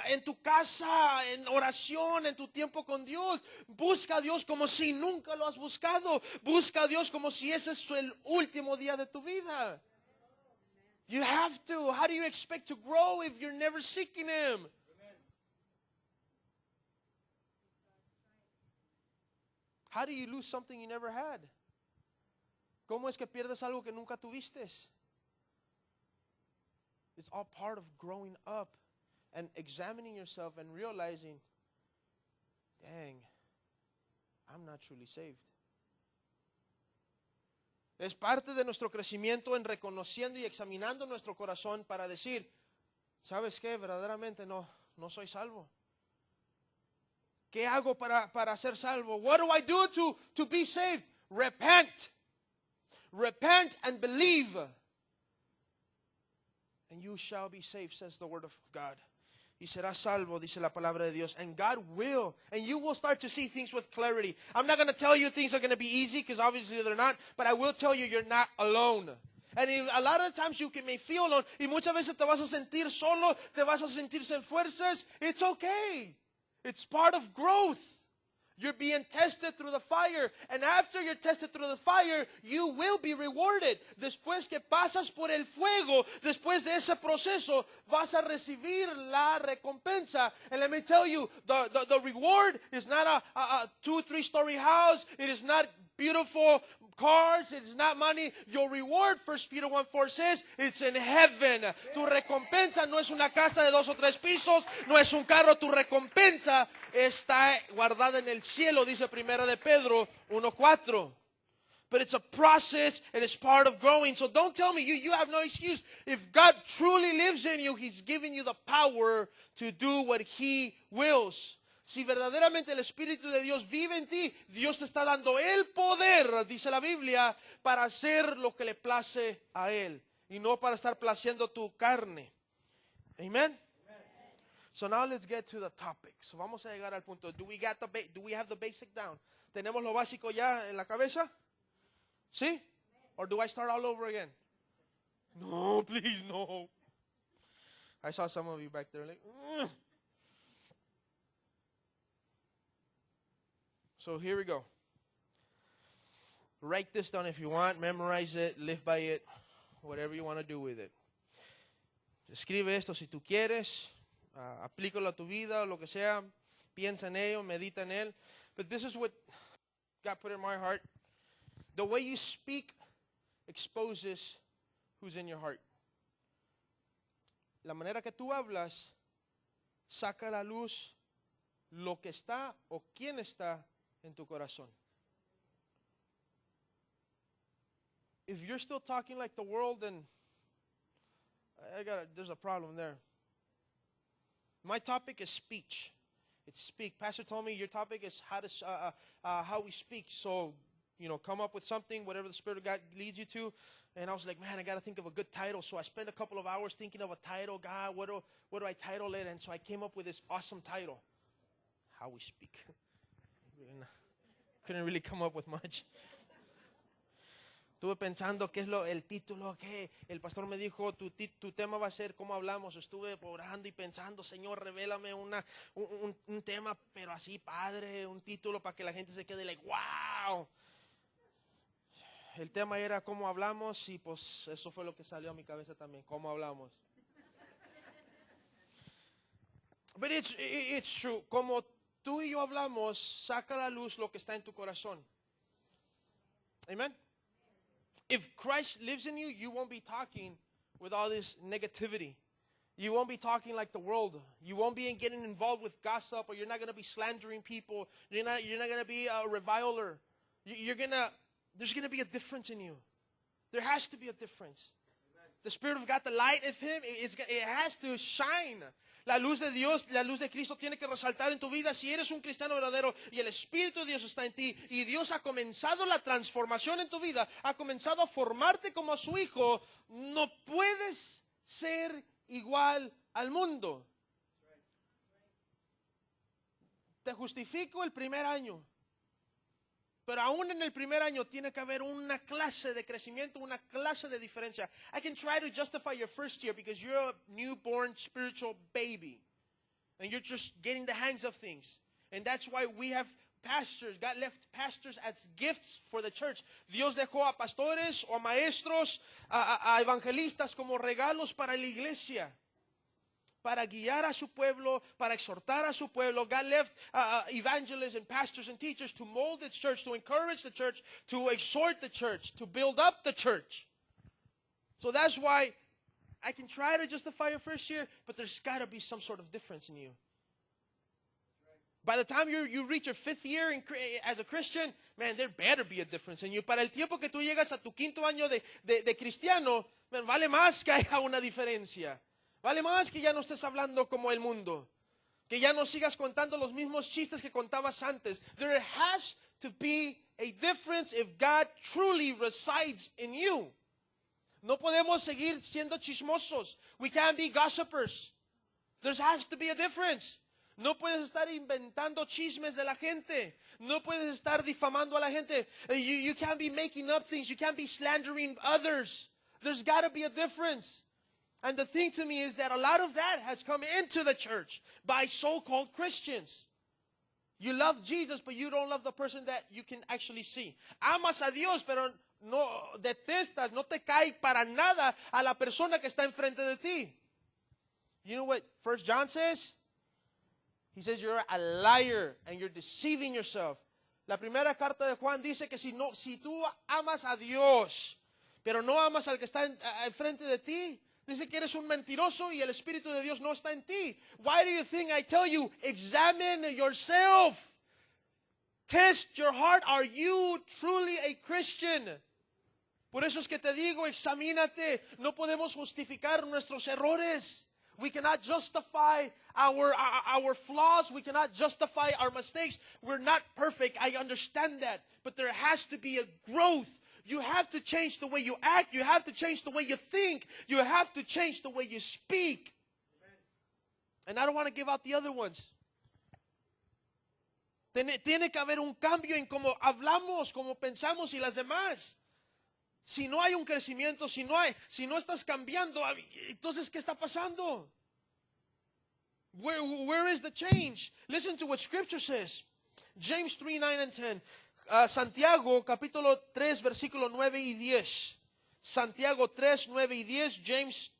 en tu casa, en oración, en tu tiempo con Dios. Busca a Dios como si nunca lo has buscado. Busca a Dios como si ese es el último día de tu vida. You have to. How do you expect to grow if you're never seeking Him? How do you lose something you never had? ¿Cómo es que pierdes algo que nunca tuviste? It's all part of growing up and examining yourself and realizing, dang, I'm not truly saved. Es parte de nuestro crecimiento en reconociendo y examinando nuestro corazón para decir, ¿sabes qué? Verdaderamente no soy salvo. ¿Qué hago para ser salvo? What do I do to be saved? Repent. Repent and believe. And you shall be saved, says the word of God. Y serás salvo, dice la palabra de Dios. And God will. And you will start to see things with clarity. I'm not going to tell you things are going to be easy, because obviously they're not. But I will tell you you're not alone. And a lot of times you may feel alone. Y muchas veces te vas a sentir solo. Te vas a sentir sin fuerzas. It's okay. It's part of growth. You're being tested through the fire. And after you're tested through the fire, you will be rewarded. Después que pasas por el fuego, después de ese proceso, vas a recibir la recompensa. And let me tell you, the reward is not a 2-3-story house. It is not beautiful cars. It is not money. Your reward, 1 Peter 1:4 says, it's in heaven. Tu recompensa no es una casa de 2 o 3 pisos, no es un carro. Tu recompensa está guardada en el cielo, dice Primera de Pedro 1:4. But it's a process and it's part of growing. So don't tell me you have no excuse. If God truly lives in you, He's giving you the power to do what He wills. Si verdaderamente el Espíritu de Dios vive en ti, Dios te está dando el poder, dice la Biblia, para hacer lo que le place a Él y no para estar placiendo tu carne. Amen. So now let's get to the topic. So vamos a llegar al punto. Do we have the basic down? ¿Tenemos lo básico ya en la cabeza? ¿Sí? Or do I start all over again? No, please, no. I saw some of you back there like, ugh. So here we go. Write this down if you want. Memorize it. Live by it. Whatever you want to do with it. Escribe esto si tú quieres. Aplícalo a tu vida o lo que sea. Piensa en ello. Medita en él. But this is what God put in my heart. The way you speak exposes who's in your heart. La manera que tú hablas saca a la luz lo que está o quién está en tu corazón. If you're still talking like the world, then there's a problem there. My topic is speech. It's speak. Pastor told me your topic is how we speak. So, come up with something, whatever the Spirit of God leads you to. And I was like, man, I got to think of a good title. So I spent a couple of hours thinking of a title. God, what do I title it? And so I came up with this awesome title, How We Speak. Couldn't really come up with much. Estuve pensando qué es el título que el pastor me dijo, tu tema va a ser cómo hablamos. Estuve orando y pensando, Señor, revélame un tema, pero así, Padre, un título para que la gente se quede like, wow. El tema era cómo hablamos y pues eso fue lo que salió a mi cabeza también, cómo hablamos. But it's true. Como tú y yo hablamos, saca a la luz lo que está en tu corazón. Amen? If Christ lives in you, you won't be talking with all this negativity. You won't be talking like the world. You won't be getting involved with gossip, or you're not going to be slandering people. You're not going to be a reviler. There's going to be a difference in you. There has to be a difference. The Spirit of God, the light of Him, it has to shine. La luz de Dios, la luz de Cristo tiene que resaltar en tu vida. Si eres un cristiano verdadero y el Espíritu de Dios está en ti y Dios ha comenzado la transformación en tu vida, ha comenzado a formarte como su hijo, no puedes ser igual al mundo. Te justifico el primer año. Pero aún en el primer año tiene que haber una clase de crecimiento, una clase de diferencia. I can try to justify your first year because you're a newborn spiritual baby. And you're just getting the hangs of things. And that's why we have pastors. God left pastors as gifts for the church. Dios dejó a pastores o a maestros, a evangelistas como regalos para la iglesia. Para guiar a su pueblo, para exhortar a su pueblo. God left evangelists and pastors and teachers to mold the church, to encourage the church, to exhort the church, to build up the church. So that's why I can try to justify your first year, but there's got to be some sort of difference in you. By the time you reach your fifth year as a Christian, man, there better be a difference in you. Para el tiempo que tú llegas a tu quinto año de cristiano, man, vale más que haya una diferencia. Vale más que ya no estés hablando como el mundo. Que ya no sigas contando los mismos chistes que contabas antes. There has to be a difference if God truly resides in you. No podemos seguir siendo chismosos. We can't be gossipers. There has to be a difference. No puedes estar inventando chismes de la gente. No puedes estar difamando a la gente. You can't be making up things. You can't be slandering others. There's got to be a difference. And the thing to me is that a lot of that has come into the church by so-called Christians. You love Jesus, but you don't love the person that you can actually see. Amas a Dios, pero no detestas, no te cae para nada a la persona que está enfrente de ti. You know what 1 John says? He says you're a liar and you're deceiving yourself. La primera carta de Juan dice que si tú amas a Dios, pero no amas al que está enfrente de ti, dice que eres un mentiroso y el Espíritu de Dios no está en ti. Why do you think I tell you, examine yourself? Test your heart. Are you truly a Christian? Por eso es que te digo, examínate. No podemos justificar nuestros errores. We cannot justify our flaws. We cannot justify our mistakes. We're not perfect. I understand that. But there has to be a growth. You have to change the way you act. You have to change the way you think. You have to change the way you speak. Amen. And I don't want to give out the other ones. Tiene que haber un cambio en cómo hablamos, cómo pensamos y las demás. Si no hay un crecimiento, si no estás cambiando, entonces ¿qué está pasando? Where is the change? Listen to what Scripture says. James 3, 9 and 10. Santiago capítulo 3 versículo 9 y 10. Santiago 3, 9 y 10. James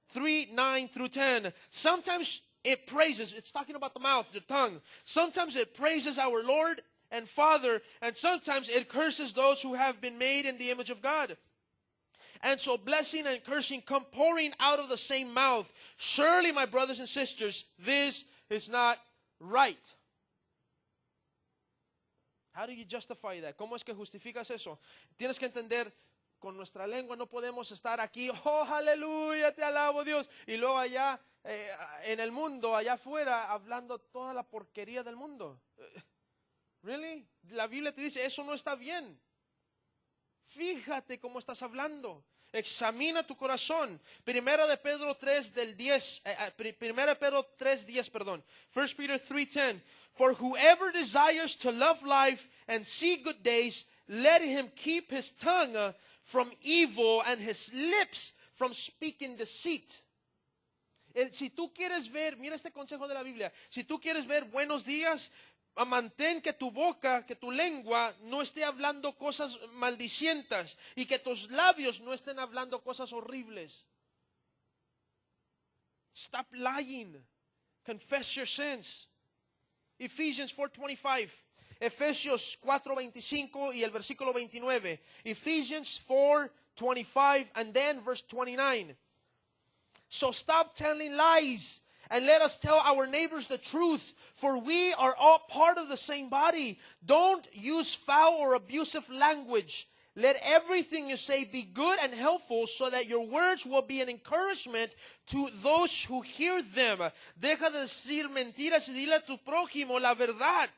3, 9 through 10. Sometimes it praises, it's talking about the mouth, the tongue. Sometimes it praises our Lord and Father, and sometimes it curses those who have been made in the image of God. And so blessing and cursing come pouring out of the same mouth. Surely, my brothers and sisters, this is not right. How do you justify that? ¿Cómo es que justificas eso? Tienes que entender, con nuestra lengua no podemos estar aquí, oh, aleluya, te alabo Dios, y luego allá en el mundo, allá afuera, hablando toda la porquería del mundo. Really? La Biblia te dice, eso no está bien. Fíjate cómo estás hablando. Examina tu corazón. Primera de Pedro 3 del 10. Primera de Pedro 3:10, perdón. 1 Peter 3:10. For whoever desires to love life and see good days, let him keep his tongue from evil and his lips from speaking deceit. Si tú quieres ver, mira este consejo de la Biblia. Si tú quieres ver buenos días, mantén que tu boca, que tu lengua no esté hablando cosas maldicientas y que tus labios no estén hablando cosas horribles. Stop lying. Confess your sins. Ephesians 4:25. Efesios 4:25 y el versículo 29. Ephesians 4:25 and then verse 29. So stop telling lies and let us tell our neighbors the truth, for we are all part of the same body. Don't use foul or abusive language. Let everything you say be good and helpful so that your words will be an encouragement to those who hear them. Deja de decir mentiras y dile a tu prójimo la verdad.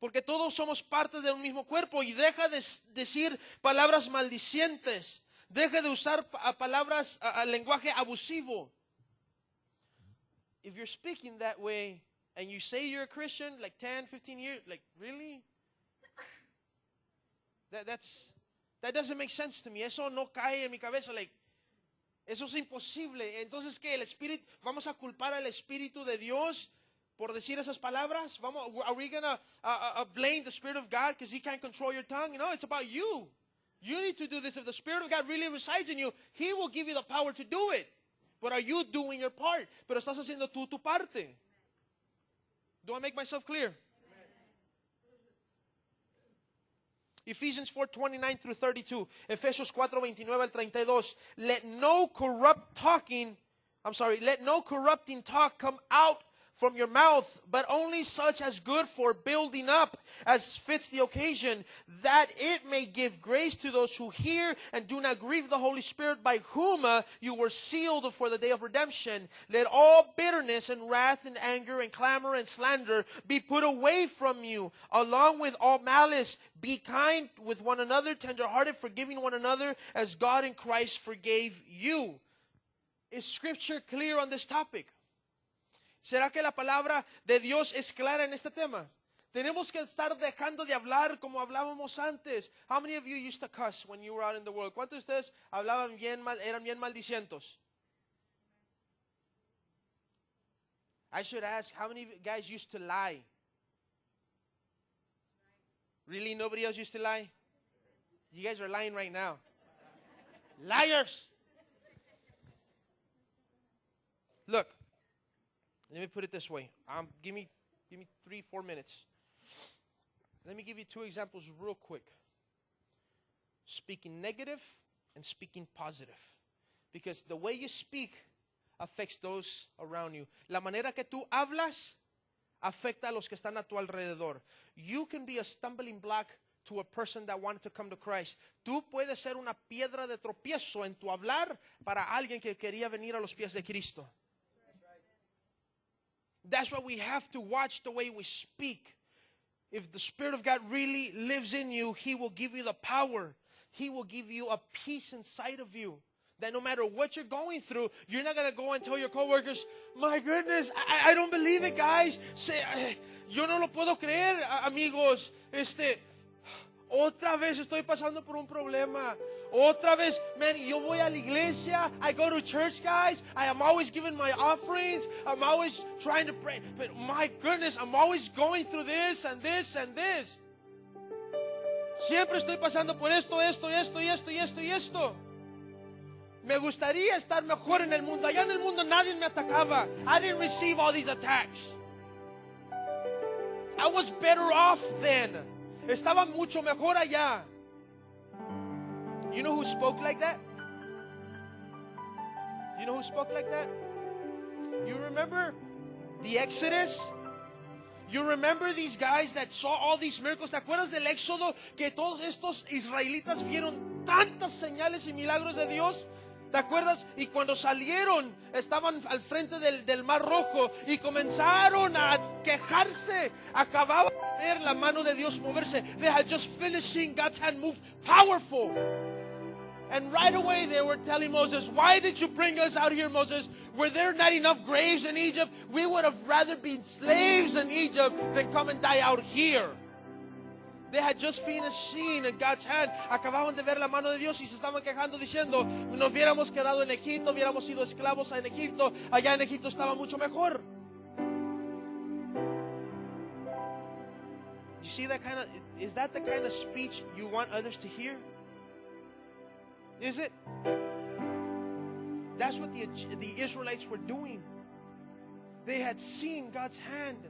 Porque todos somos parte de un mismo cuerpo, y deja de decir palabras maldicientes. Deja de usar palabras, lenguaje abusivo. If you're speaking that way and you say you're a Christian like 10, 15 years, like really? That doesn't make sense to me. Eso no cae en mi cabeza. Like, eso es imposible. Entonces, ¿qué? ¿Vamos a culpar al Espíritu de Dios por decir esas palabras? Are we going to blame the Spirit of God because He can't control your tongue? No, it's about you. You need to do this. If the Spirit of God really resides in you, He will give you the power to do it. But are you doing your part? Pero estás haciendo tú tu parte. Do I make myself clear? Ephesians 4:29 through 32. Efesios 4:29 al 32. Let no corrupting talk come out from your mouth, but only such as good for building up, as fits the occasion, that it may give grace to those who hear, and do not grieve the Holy Spirit, by whom you were sealed for the day of redemption. Let all bitterness and wrath and anger and clamor and slander be put away from you, along with all malice. Be kind with one another, tenderhearted, forgiving one another, as God in Christ forgave you. Is Scripture clear on this topic? ¿Será que la palabra de Dios es clara en este tema? Tenemos que estar dejando de hablar como hablábamos antes. How many of you used to cuss when you were out in the world? ¿Cuántos de ustedes eran bien maldicientos? I should ask, how many guys used to lie? Really? Nobody else used to lie? You guys are lying right now. Liars! Look, let me put it this way. Give me 3-4 minutes. Let me give you 2 examples real quick. Speaking negative and speaking positive. Because the way you speak affects those around you. La manera que tú hablas afecta a los que están a tu alrededor. You can be a stumbling block to a person that wanted to come to Christ. Tú puedes ser una piedra de tropiezo en tu hablar para alguien que quería venir a los pies de Cristo. That's why we have to watch the way we speak. If the Spirit of God really lives in you, He will give you the power. He will give you a peace inside of you. That no matter what you're going through, you're not going to go and tell your coworkers, my goodness, I don't believe it, guys. Yo no lo puedo creer, amigos. Otra vez estoy pasando por un problema. Otra vez, man, yo voy a la iglesia. I go to church, guys. I am always giving my offerings. I'm always trying to pray. But my goodness, I'm always going through this and this and this. Siempre estoy pasando por esto. Me gustaría estar mejor en el mundo. Allá en el mundo nadie me atacaba. I didn't receive all these attacks. I was better off then. Estaba mucho mejor allá. You know who spoke like that? You know who spoke like that? You remember the Exodus? You remember these guys that saw all these miracles? ¿Te acuerdas del Éxodo? Que todos estos israelitas vieron tantas señales y milagros de Dios. ¿Te acuerdas? Y cuando salieron, estaban al frente del Mar Rojo y comenzaron a quejarse. Acababan de ver la mano de Dios moverse. They had just finished seeing God's hand move powerful. And right away they were telling Moses, why did you bring us out here, Moses? Were there not enough graves in Egypt? We would have rather been slaves in Egypt than come and die out here. They had just finished seeing God's hand. Acababan de ver la mano de Dios y se estaban quejando diciendo, nos hubiéramos quedado en Egipto, hubiéramos sido esclavos en Egipto. Allá en Egipto estaba mucho mejor. You see that is that the kind of speech you want others to hear? Is it? That's what the Israelites were doing. They had seen God's hand.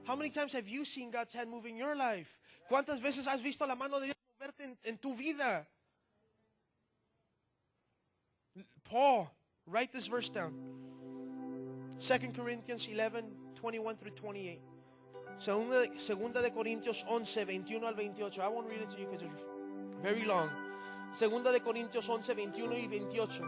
How many times have you seen God's hand move in your life? ¿Cuántas veces has visto la mano de Dios moverte en tu vida? Paul, write this verse down. 2 Corinthians 11, 21 through 28. Segunda de Corintios 11, 21 al 28. I won't read it to you because it's very long. Segunda de Corintios 11, 21 y 28.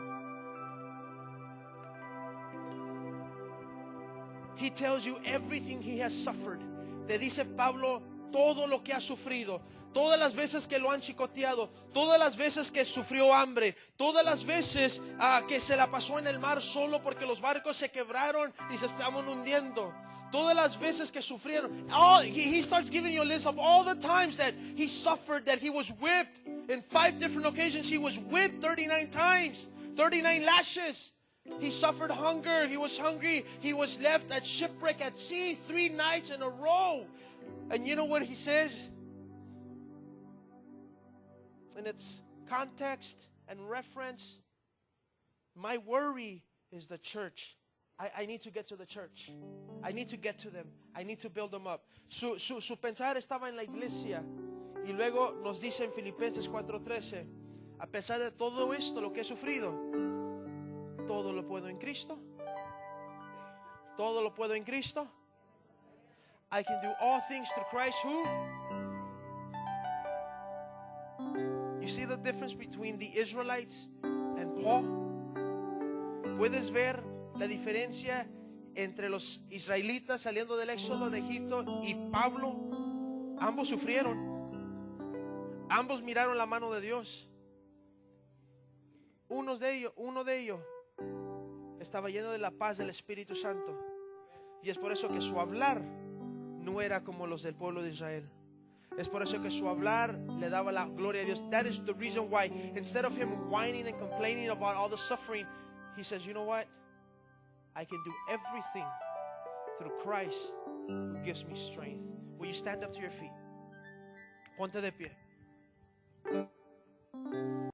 He tells you everything he has suffered. Te dice Pablo todo lo que ha sufrido, todas las veces que lo han chicoteado, todas las veces que sufrió hambre, todas las veces que se la pasó en el mar solo porque los barcos se quebraron y se estaban hundiendo. Todas las veces que sufrieron. He starts giving you a list of all the times that he suffered, that he was whipped. In 5 different occasions he was whipped 39 times, 39 lashes. He suffered hunger. He was hungry. He was left at shipwreck at sea 3 nights in a row. And you know what he says? In its context and reference, my worry is the church. I need to get to the church. I need to get to them. I need to build them up. Su pensar estaba en la iglesia. Y luego nos dice en Filipenses 4:13, a pesar de todo esto, lo que he sufrido, todo lo puedo en Cristo. Todo lo puedo en Cristo. I can do all things through Christ who? You see the difference between the Israelites and Paul? ¿Puedes ver la diferencia entre los israelitas saliendo del éxodo de Egipto y Pablo? Ambos sufrieron. Ambos miraron la mano de Dios. Uno de ellos estaba lleno de la paz del Espíritu Santo. Y es por eso que su hablar no era como los del pueblo de Israel. Es por eso que su hablar le daba la gloria a Dios. That is the reason why, instead of him whining and complaining about all the suffering, he says, you know what? I can do everything through Christ who gives me strength. Will you stand up to your feet? Ponte de pie.